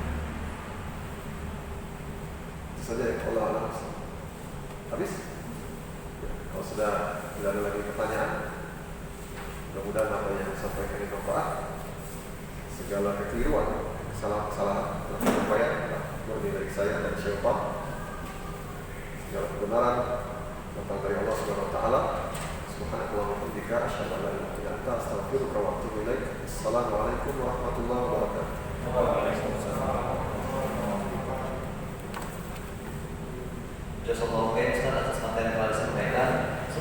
Itu saja ya, Allah alam. Habis? Ya, kalau sudah tidak ada lagi pertanyaan, mudah-mudahan apa yang disampaikan ini bermanfaat. Segala kekeliruan, kesalahan-kesalahan, penyampaian murni dari saya dan syaitan. Segala kebenaran datang dari Allah Subhanahu wa taala. Subhanallah wa bihamdika asyhadu an la ilaha illa anta astaghfiruka wa atubu ilaik. Assalamualaikum warahmatullahi wabarakatuh. Waalaikumsalam. Jazakallahu khairan atas materi yang telah disampaikan.